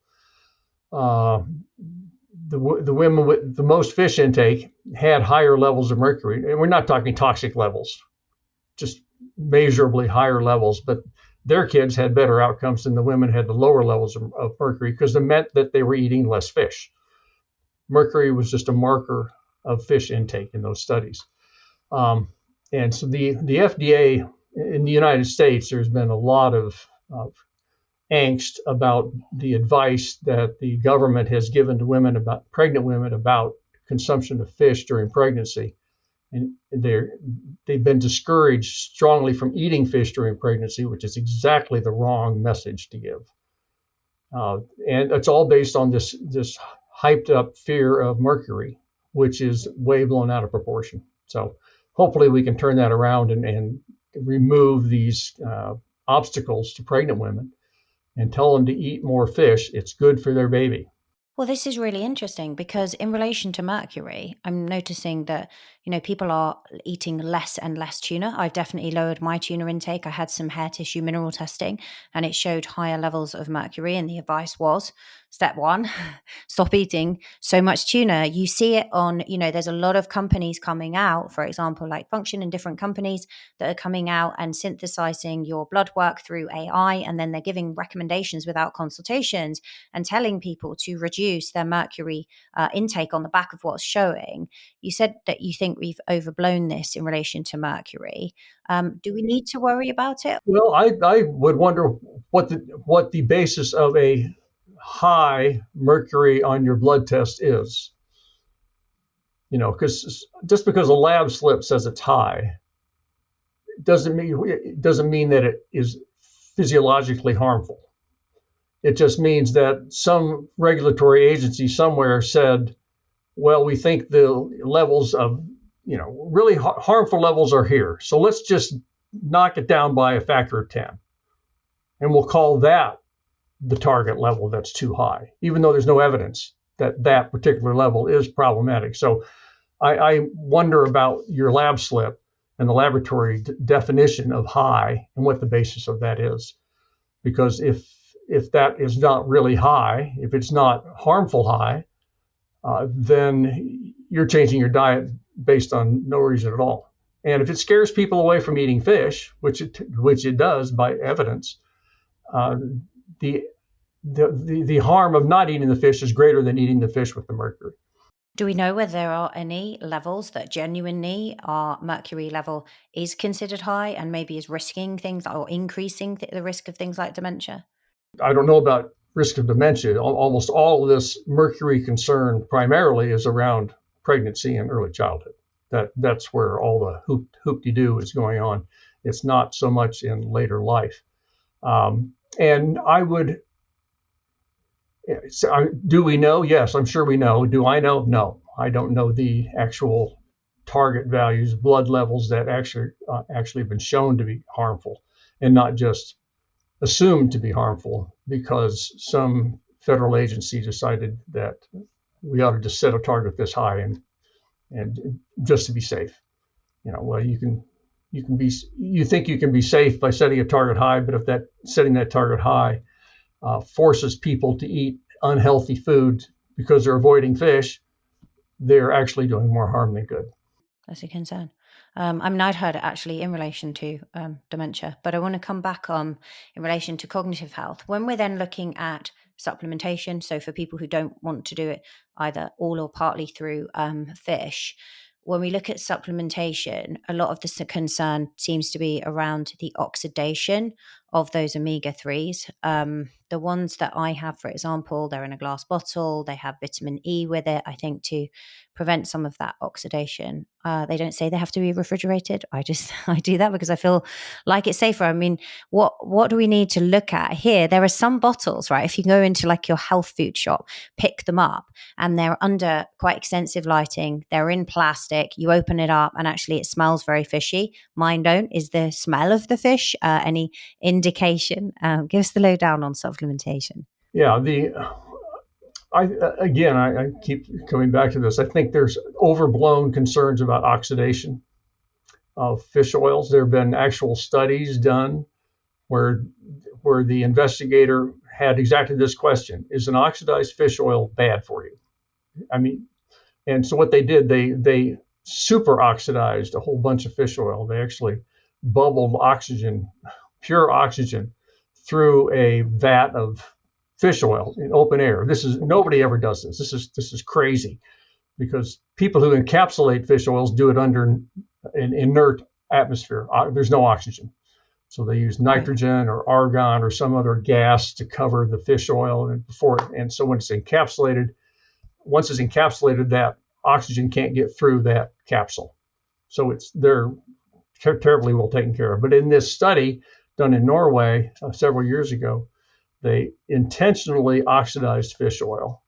A: The women with the most fish intake had higher levels of mercury. And we're not talking toxic levels, just measurably higher levels, but their kids had better outcomes than the women had the lower levels of mercury, because it meant that they were eating less fish. Mercury was just a marker of fish intake in those studies. And so the FDA in the United States, there's been a lot of angst about the advice that the government has given to pregnant women about consumption of fish during pregnancy. And they've been discouraged strongly from eating fish during pregnancy, which is exactly the wrong message to give. And it's all based on this hyped up fear of mercury, which is way blown out of proportion. So hopefully we can turn that around and remove these obstacles to pregnant women and tell them to eat more fish. It's good for their baby.
B: Well, this is really interesting because in relation to mercury, I'm noticing that, people are eating less and less tuna. I've definitely lowered my tuna intake. I had some hair tissue mineral testing and it showed higher levels of mercury. And the advice was, step one, stop eating so much tuna. You see it on, there's a lot of companies coming out, for example, like Function and different companies that are coming out and synthesizing your blood work through AI. And then they're giving recommendations without consultations and telling people to reduce their mercury intake on the back of what's showing. You said that you think we've overblown this in relation to mercury. Do we need to worry about it?
A: Well, I would wonder what the basis of a high mercury on your blood test is. Because just because a lab slip says it's high, doesn't mean that it is physiologically harmful. It just means that some regulatory agency somewhere said, well, we think the levels of, really harmful levels are here. So let's just knock it down by a factor of 10. And we'll call that the target level that's too high, even though there's no evidence that that particular level is problematic. So I wonder about your lab slip and the laboratory definition of high and what the basis of that is. Because if that is not really high, if it's not harmful high, then you're changing your diet based on no reason at all. And if it scares people away from eating fish, which it does by evidence, the harm of not eating the fish is greater than eating the fish with the mercury.
B: Do we know whether there are any levels that genuinely our mercury level is considered high and maybe is risking things or increasing the risk of things like dementia?
A: I don't know about risk of dementia. Almost all of this mercury concern primarily is around pregnancy and early childhood. That's where all the hoop-de-doo is going on. It's not so much in later life. And I would, do we know? Yes, I'm sure we know. Do I know? No, I don't know the actual target values, blood levels that actually have been shown to be harmful and not just assumed to be harmful because some federal agency decided that we ought to just set a target this high and just to be safe. Well, you think you can be safe by setting a target high, but if setting that target high forces people to eat unhealthy food because they're avoiding fish, they're actually doing more harm than good.
B: That's a concern. I'd heard it actually in relation to dementia, but I want to come back on in relation to cognitive health. When we're then looking at supplementation, so for people who don't want to do it either all or partly through fish, when we look at supplementation, a lot of the concern seems to be around the oxidation of those omega-3s. The ones that I have, for example, they're in a glass bottle. They have vitamin E with it, I think, to prevent some of that oxidation. They don't say they have to be refrigerated. I do that because I feel like it's safer. I mean, what do we need to look at here? There are some bottles, right? If you go into like your health food shop, pick them up, and they're under quite extensive lighting. They're in plastic. You open it up, and actually, it smells very fishy. Mine don't. Is the smell of the fish any indication? Give us the lowdown on supplementation.
A: Yeah, I keep coming back to this. I think there's overblown concerns about oxidation of fish oils. There have been actual studies done where the investigator had exactly this question: is an oxidized fish oil bad for you? I mean, and so what they did, they super oxidized a whole bunch of fish oil. They actually bubbled oxygen, pure oxygen, through a vat of fish oil in open air. Nobody ever does this. This is crazy, because people who encapsulate fish oils do it under an inert atmosphere. There's no oxygen. So they use nitrogen or argon or some other gas to cover the fish oil, and so when it's encapsulated, once it's encapsulated, that oxygen can't get through that capsule. So they're terribly well taken care of. But in this study done in Norway several years ago, they intentionally oxidized fish oil,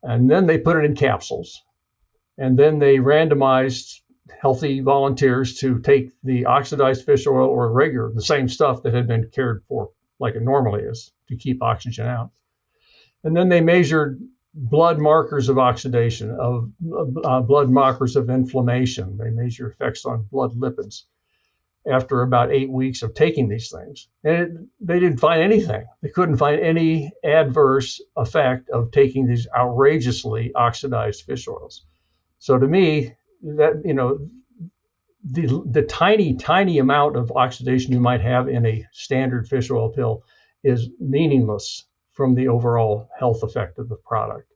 A: and then they put it in capsules, and then they randomized healthy volunteers to take the oxidized fish oil or the same stuff that had been cared for like it normally is to keep oxygen out. And then they measured blood markers of oxidation, of blood markers of inflammation. They measure effects on blood lipids after about 8 weeks of taking these things. And they didn't find anything. They couldn't find any adverse effect of taking these outrageously oxidized fish oils. So to me, that, the tiny amount of oxidation you might have in a standard fish oil pill is meaningless from the overall health effect of the product.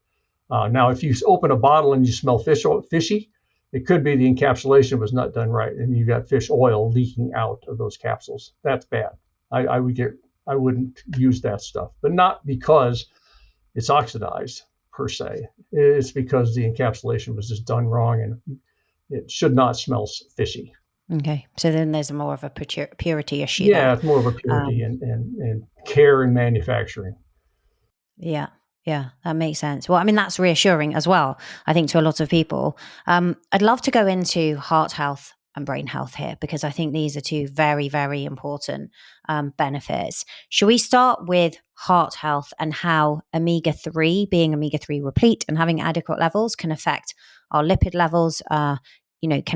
A: Now, if you open a bottle and you smell fishy, it could be the encapsulation was not done right, and you got fish oil leaking out of those capsules. That's bad. I wouldn't use that stuff, but not because it's oxidized per se. It's because the encapsulation was just done wrong, and it should not smell fishy.
B: Okay, so then there's more of a purity issue.
A: Yeah, it's more of a purity and care in manufacturing.
B: Yeah, that makes sense. Well, I mean, that's reassuring as well, I think, to a lot of people. I'd love to go into heart health and brain health here, because I think these are two very, very important benefits. Should we start with heart health and how omega-3, being omega-3 replete and having adequate levels, can affect our lipid levels? Can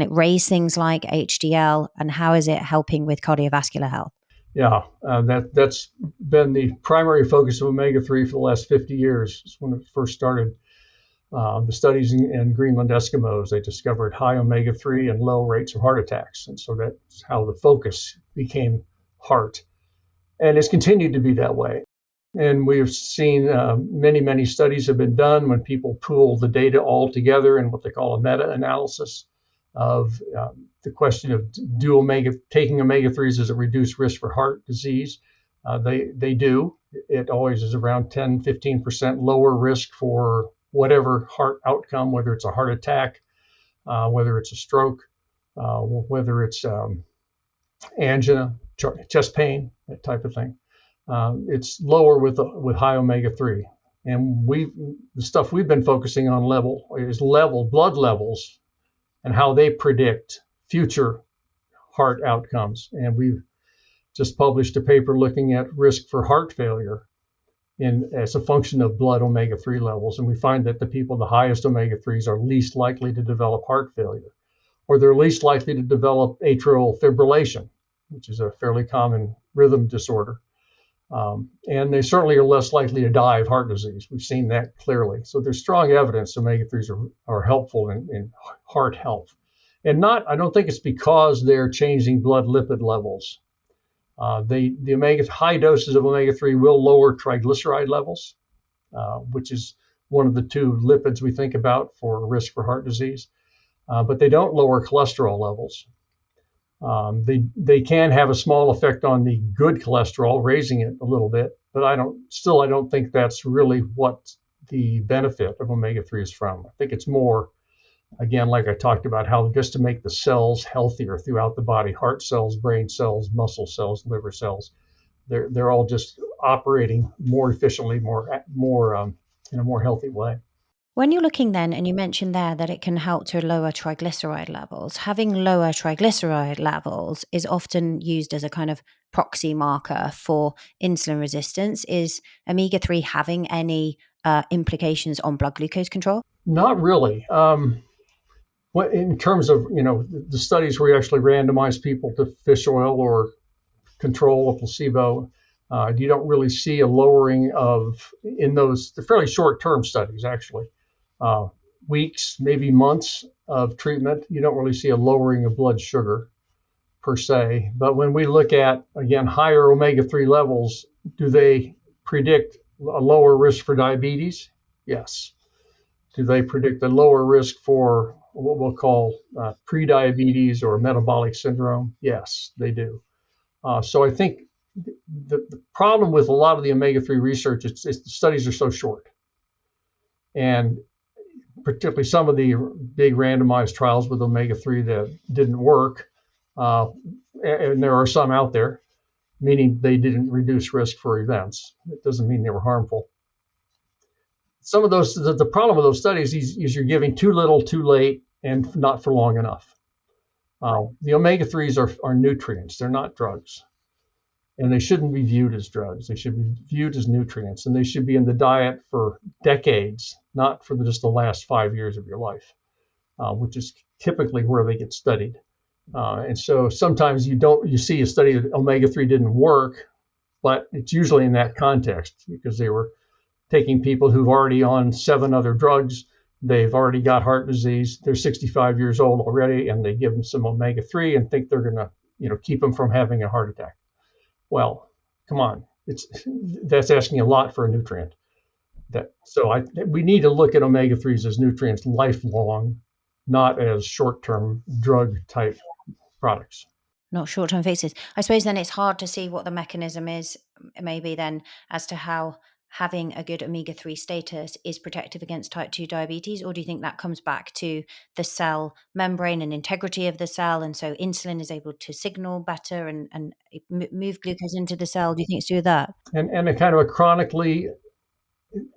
B: it raise things like HDL, and how is it helping with cardiovascular health?
A: Yeah, that's been the primary focus of omega-3 for the last 50 years. It's when it first started. The studies in Greenland Eskimos, they discovered high omega-3 and low rates of heart attacks. And so that's how the focus became heart. And it's continued to be that way. And we've seen many studies have been done when people pool the data all together in what they call a meta-analysis of the question of taking omega-3s, does it reduce risk for heart disease? They do. It always is around 10-15% lower risk for whatever heart outcome, whether it's a heart attack, whether it's a stroke, whether it's angina, chest pain, that type of thing. It's lower with high omega-3. And the stuff we've been focusing on is blood levels and how they predict future heart outcomes. And we've just published a paper looking at risk for heart failure as a function of blood omega-3 levels. And we find that the people with the highest omega-3s are least likely to develop heart failure, or they're least likely to develop atrial fibrillation, which is a fairly common rhythm disorder. And they certainly are less likely to die of heart disease. We've seen that clearly. So there's strong evidence omega-3s are helpful in heart health. And I don't think it's because they're changing blood lipid levels. The high doses of omega-3 will lower triglyceride levels, which is one of the two lipids we think about for risk for heart disease. But they don't lower cholesterol levels. They can have a small effect on the good cholesterol, raising it a little bit, but I don't think that's really what the benefit of omega-3 is from. I think it's more, again, like I talked about, how just to make the cells healthier throughout the body, heart cells, brain cells, muscle cells, liver cells, they're all just operating more efficiently, more in a more healthy way.
B: When you're looking then, and you mentioned there that it can help to lower triglyceride levels, having lower triglyceride levels is often used as a kind of proxy marker for insulin resistance. Is omega-3 having any implications on blood glucose control?
A: Not really. In terms of, the studies where you actually randomize people to fish oil or control a placebo, you don't really see a lowering in those fairly short-term studies, actually. Weeks, maybe months of treatment, you don't really see a lowering of blood sugar per se. But when we look at, again, higher omega-3 levels, do they predict a lower risk for diabetes? Yes. Do they predict a lower risk for what we'll call prediabetes or metabolic syndrome? Yes, they do. So I think the problem with a lot of the omega-3 research is the studies are so short. And particularly some of the big randomized trials with omega-3 that didn't work, and there are some out there, meaning they didn't reduce risk for events. It doesn't mean they were harmful. Some of those, the problem with those studies is you're giving too little, too late, and not for long enough. The omega-3s are nutrients, they're not drugs. And they shouldn't be viewed as drugs. They should be viewed as nutrients, and they should be in the diet for decades, not for just the last 5 years of your life, which is typically where they get studied. And so sometimes you see a study that omega-3 didn't work, but it's usually in that context because they were taking people who've already on 7 other drugs. They've already got heart disease. They're 65 years old already, and they give them some omega-3 and think they're going to, keep them from having a heart attack. Well, come on, that's asking a lot for a nutrient. We need to look at omega-3s as nutrients lifelong, not as short-term drug type products.
B: Not short-term fixes. I suppose then it's hard to see what the mechanism is, maybe then, as to how having a good omega-3 status is protective against type 2 diabetes, or do you think that comes back to the cell membrane and integrity of the cell, and so insulin is able to signal better and move glucose into the cell? Do you think it's due to that?
A: And a kind of a chronically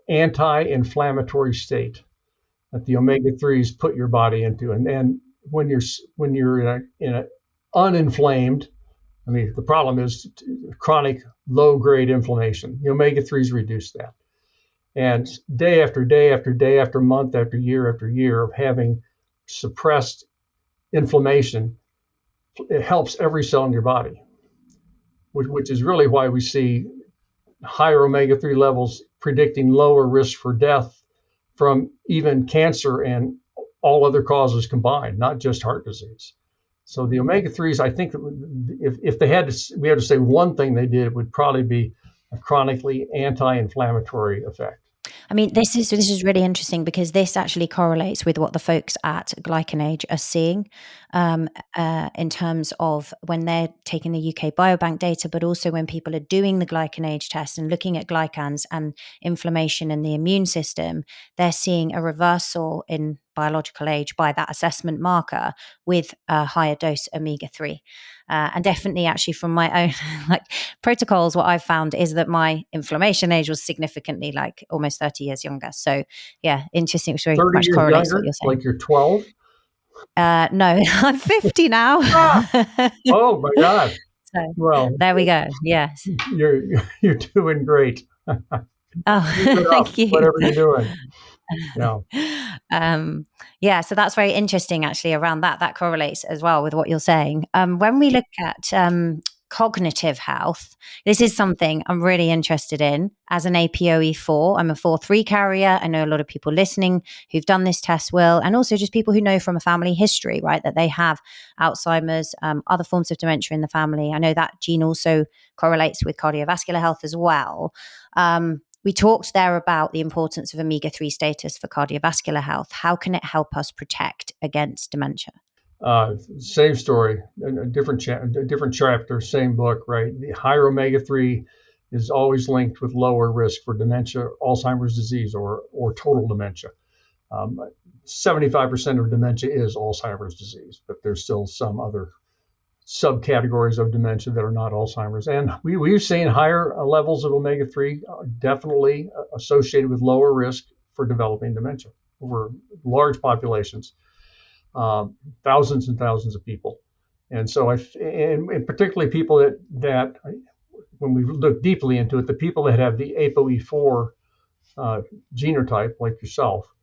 A: anti-inflammatory state that the omega-3s put your body into, and when you're in a uninflamed, the problem is chronic low-grade inflammation. The omega-3s reduce that. And day after day after day after month after year of having suppressed inflammation, it helps every cell in your body, which is really why we see higher omega-3 levels predicting lower risk for death from even cancer and all other causes combined, not just heart disease. So the omega-3s, I think if we had to say one thing they did, it would probably be a chronically anti-inflammatory effect.
B: This is really interesting because this actually correlates with what the folks at GlycanAge are seeing in terms of when they're taking the UK Biobank data, but also when people are doing the GlycanAge test and looking at glycans and inflammation in the immune system, they're seeing a reversal in biological age by that assessment marker with a higher dose omega-3. And definitely actually from my own protocols, what I've found is that my inflammation age was significantly almost 30 years younger. So yeah, interesting. It's very much correlates what you're saying.
A: Like you're 12?
B: No, I'm 50 now.
A: Oh my God.
B: So, well, there we go. Yes.
A: You're doing great. Keep
B: Oh,
A: it up,
B: thank you.
A: whatever you're doing. Yeah.
B: Yeah, so that's very interesting actually around that. That correlates as well with what you're saying. When we look at cognitive health, this is something I'm really interested in as an APOE4. I'm a 4/3 carrier. I know a lot of people listening who've done this test will, and also just people who know from a family history, right, that they have Alzheimer's, other forms of dementia in the family. I know that gene also correlates with cardiovascular health as well. We talked there about the importance of omega-3 status for cardiovascular health. How can it help us protect against dementia?
A: Same story, a different chapter, same book, right? The higher omega-3 is always linked with lower risk for dementia, Alzheimer's disease, or total dementia. 75% of dementia is Alzheimer's disease, but there's still some other subcategories of dementia that are not Alzheimer's. And we've seen higher levels of omega-3 definitely associated with lower risk for developing dementia over large populations, thousands and thousands of people. And so and particularly people that when we look deeply into it, the people that have the ApoE4 genotype, like yourself,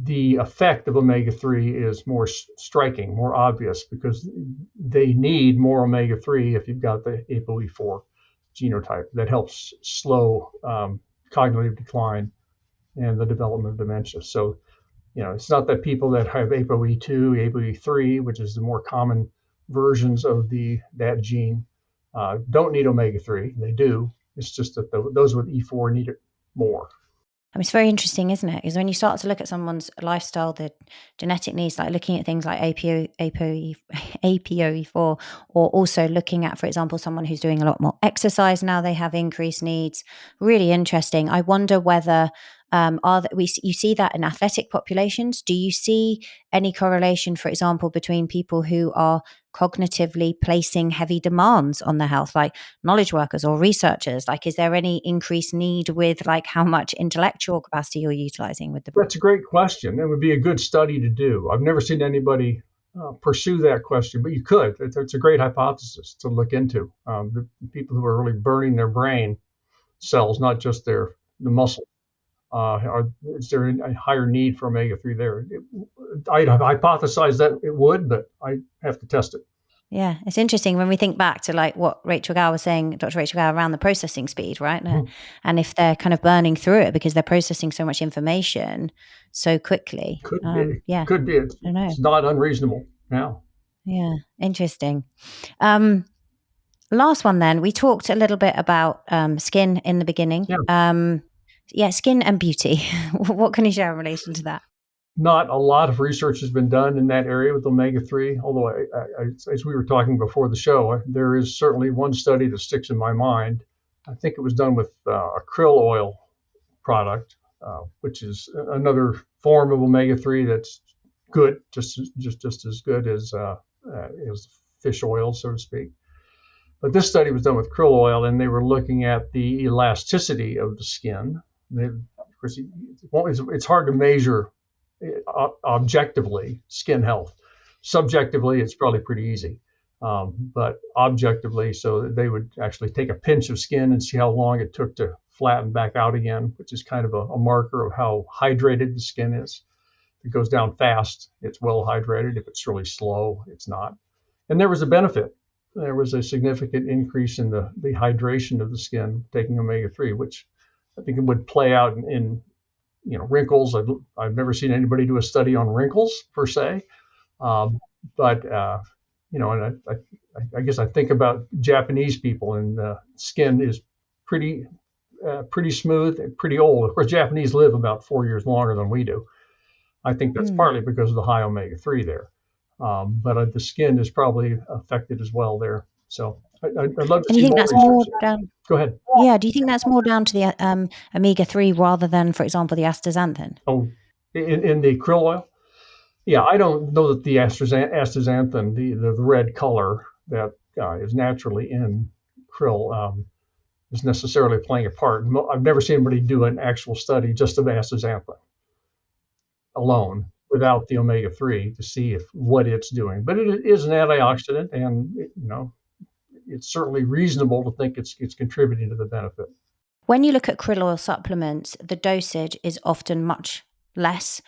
A: the effect of omega-3 is more striking, more obvious, because they need more omega-3 if you've got the ApoE4 genotype. That helps slow cognitive decline and the development of dementia. So, it's not that people that have ApoE2, ApoE3, which is the more common versions of that gene, don't need omega-3. They do. It's just that those with E4 need it more.
B: I mean, it's very interesting, isn't it? Because when you start to look at someone's lifestyle, the genetic needs, like looking at things like APOE4, or also looking at, for example, someone who's doing a lot more exercise now, they have increased needs. Really interesting. I wonder whether you see that in athletic populations. Do you see any correlation, for example, between people who are cognitively placing heavy demands on their health, like knowledge workers or researchers? Like, is there any increased need with like how much intellectual capacity you're utilizing with the?
A: That's a great question. It would be a good study to do. I've never seen anybody pursue that question, but you could. It's a great hypothesis to look into. The people who are really burning their brain cells, not just the muscle. Is there a higher need for omega-3 there? I'd hypothesize that it would, but I have to test it.
B: Yeah, it's interesting when we think back to like what Rachel Gow was saying, Dr. Rachel Gow, around the processing speed, right? And if they're kind of burning through it because they're processing so much information so quickly.
A: Could be.
B: Yeah.
A: Could be. It's not unreasonable.
B: Yeah, interesting. Last one then, we talked a little bit about skin in the beginning. Skin and beauty. What can you share in relation to that?
A: Not a lot of research has been done in that area with omega-3, although as we were talking before the show, there is certainly one study that sticks in my mind. I think it was done with a krill oil product, which is another form of omega-3 that's good, just as good as fish oil, so to speak. But this study was done with krill oil, and they were looking at the elasticity of the skin. Of course, it's hard to measure objectively skin health. Subjectively, it's probably pretty easy, but objectively, so they would actually take a pinch of skin and see how long it took to flatten back out again, which is kind of a marker of how hydrated the skin is. If it goes down fast, it's well hydrated. If it's really slow, it's not. And there was a benefit. There was a significant increase in the hydration of the skin taking omega-3, which I think it would play out in wrinkles. I've never seen anybody do a study on wrinkles per se, but and I guess I think about Japanese people, and skin is pretty smooth and pretty old. Of course, Japanese live about 4 years longer than we do. I think that's partly because of the high omega-3 there, but the skin is probably affected as well there. So I'd love to see more research. Go ahead.
B: Yeah, do you think that's more down to the omega-3 rather than, for example, the astaxanthin?
A: Oh, in the krill oil? Yeah, I don't know that the astaxanthin, the red color that is naturally in krill, is necessarily playing a part. I've never seen anybody do an actual study just of astaxanthin alone without the omega-3 to see what it's doing. But it is an antioxidant, and it's certainly reasonable to think it's contributing to the benefit.
B: When you look at krill oil supplements, the dosage is often much less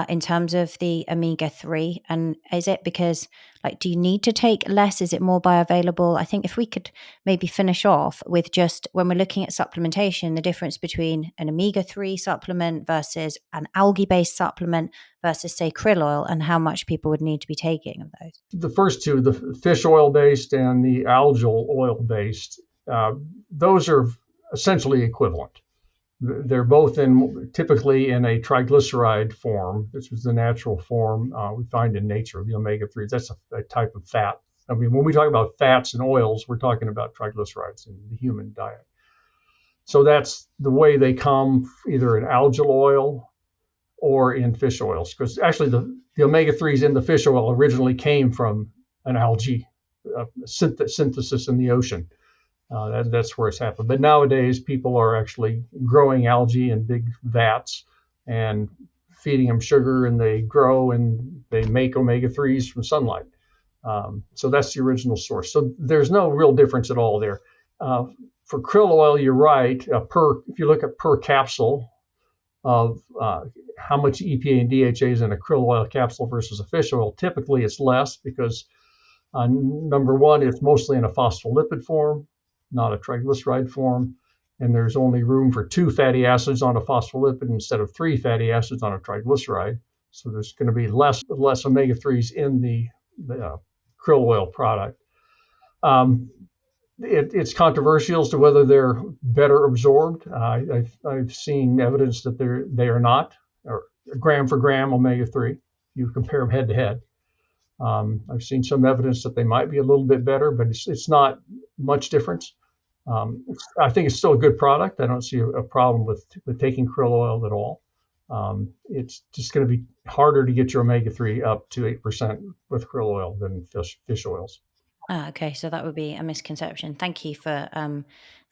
B: in terms of the omega-3. And is it because, like, do you need to take less? Is it more bioavailable? I think if we could maybe finish off with just when we're looking at supplementation, the difference between an omega-3 supplement versus an algae-based supplement versus, say, krill oil, and how much people would need to be taking of those.
A: The first two, the fish oil based and the algal oil based, those are essentially equivalent. They're both typically in a triglyceride form. This was the natural form we find in nature, the omega-3s. That's a type of fat. I mean, when we talk about fats and oils, we're talking about triglycerides in the human diet. So that's the way they come, either in algal oil or in fish oils. Because actually the omega-3s in the fish oil originally came from an algae synthesis in the ocean. That's where it's happened. But nowadays, people are actually growing algae in big vats and feeding them sugar, and they grow and they make omega-3s from sunlight. So that's the original source. So there's no real difference at all there. For krill oil, you're right. If you look at per capsule of how much EPA and DHA is in a krill oil capsule versus a fish oil, typically it's less because number one, it's mostly in a phospholipid form, not a triglyceride form, and there's only room for 2 fatty acids on a phospholipid instead of 3 fatty acids on a triglyceride. So there's going to be less omega-3s in the krill oil product. It's controversial as to whether they're better absorbed. I've seen evidence that they are not, or gram for gram omega-3. You compare them head to head. I've seen some evidence that they might be a little bit better, but it's not much difference. I think it's still a good product. I don't see a problem with taking krill oil at all. It's just going to be harder to get your omega-3 up to 8% with krill oil than fish oils.
B: Okay, so that would be a misconception. Thank you for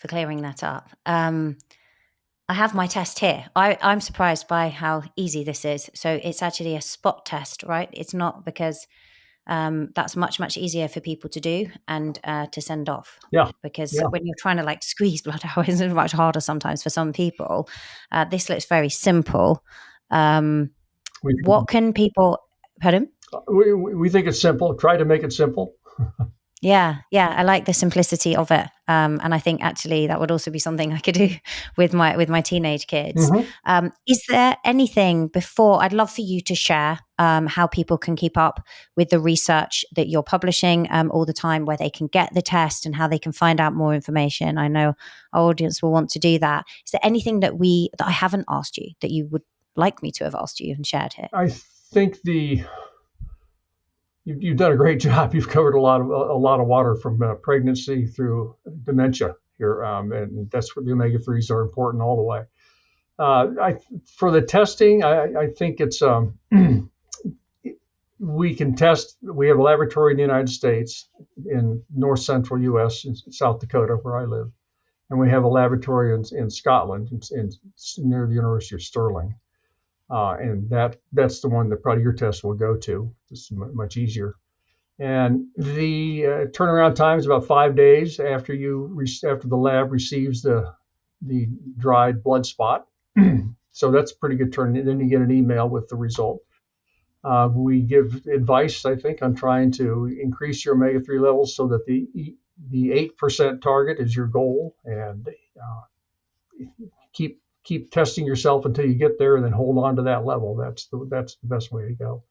B: clearing that up. I have my test here. I'm surprised by how easy this is. So it's actually a spot test, right? It's not, because that's much easier for people to do and to send off.
A: Yeah.
B: Because when you're trying to like squeeze blood out, it's much harder sometimes for some people. This looks very simple. What can people? Pardon?
A: We think it's simple. Try to make it simple.
B: Yeah, I like the simplicity of it, and I think actually that would also be something I could do with my teenage kids.
A: Mm-hmm.
B: Is there anything before? I'd love for you to share how people can keep up with the research that you're publishing all the time, where they can get the test and how they can find out more information. I know our audience will want to do that. Is there anything that I haven't asked you that you would like me to have asked you and shared here?
A: I think You've done a great job. You've covered a lot of water from pregnancy through dementia here, and that's where the omega-3s are important all the way. For the testing, I think it's we can test. We have a laboratory in the United States, in north central U.S., in South Dakota, where I live, and we have a laboratory in Scotland, near the University of Stirling. And that's the one that probably your test will go to. It's much easier. And the turnaround time is about 5 days after the lab receives the dried blood spot. So that's a pretty good turn. And then you get an email with the result. We give advice, I think, on trying to increase your omega-3 levels so that the 8% target is your goal, and keep testing yourself until you get there, and then hold on to that level. That's the best way to go.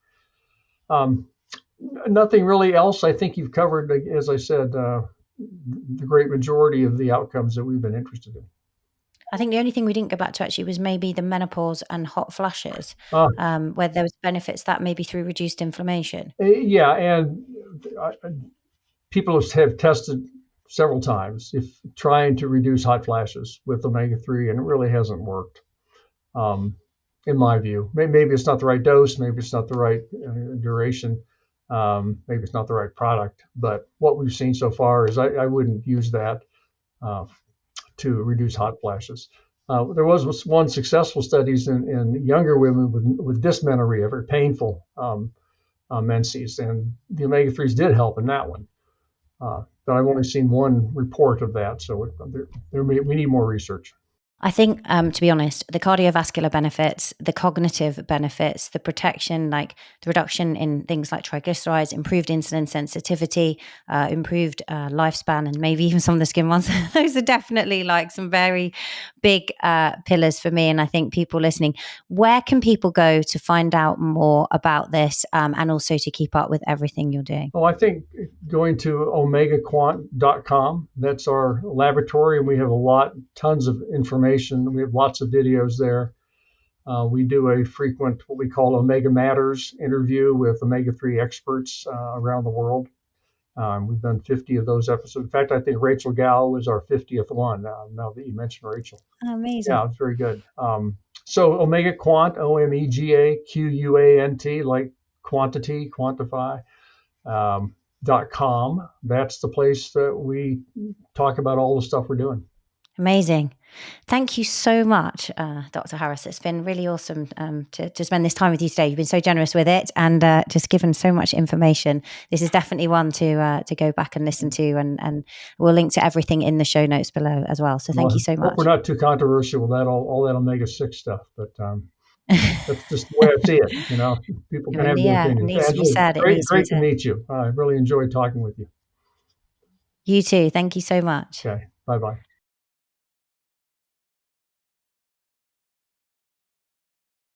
A: Nothing really else. I think you've covered, as I said, the great majority of the outcomes that we've been interested in.
B: I think the only thing we didn't go back to actually was maybe the menopause and hot flushes, where there was benefits that maybe through reduced inflammation.
A: Yeah, and people have tested several times if trying to reduce hot flashes with omega-3, and it really hasn't worked, in my view. Maybe it's not the right dose, maybe it's not the right duration, maybe it's not the right product, but what we've seen so far is I wouldn't use that to reduce hot flashes. There was one successful studies in younger women with dysmenorrhea, very painful menses, and the omega-3s did help in that one. But I've only seen one report of that, so we need more research.
B: I think, to be honest, the cardiovascular benefits, the cognitive benefits, the protection, like the reduction in things like triglycerides, improved insulin sensitivity, improved lifespan, and maybe even some of the skin ones. Those are definitely like some very big pillars for me. And I think people listening, where can people go to find out more about this and also to keep up with everything you're doing?
A: Oh, I think going to omegaquant.com, that's our laboratory, and we have tons of information. We have lots of videos there. We do a frequent, what we call Omega Matters interview with omega-3 experts around the world. We've done 50 of those episodes. In fact, I think Rachel Gow was our 50th one, now that you mentioned Rachel.
B: Amazing.
A: Yeah, it's very good. So Omega Quant, OMEGAQUANT, like quantity, quantify. .com. That's the place that we talk about all the stuff we're doing.
B: Amazing. Thank you so much, Dr. Harris. It's been really awesome to spend this time with you today. You've been so generous with it and just given so much information. This is definitely one to go back and listen to, and we'll link to everything in the show notes below as well. So thank you so much.
A: Hope we're not too controversial with that, all that omega-6 stuff, but that's just the way I see it. People can have their opinions.
B: It needs to be said.
A: Great to meet you. I really enjoyed talking with you.
B: You too. Thank you so much.
A: Okay. Bye-bye.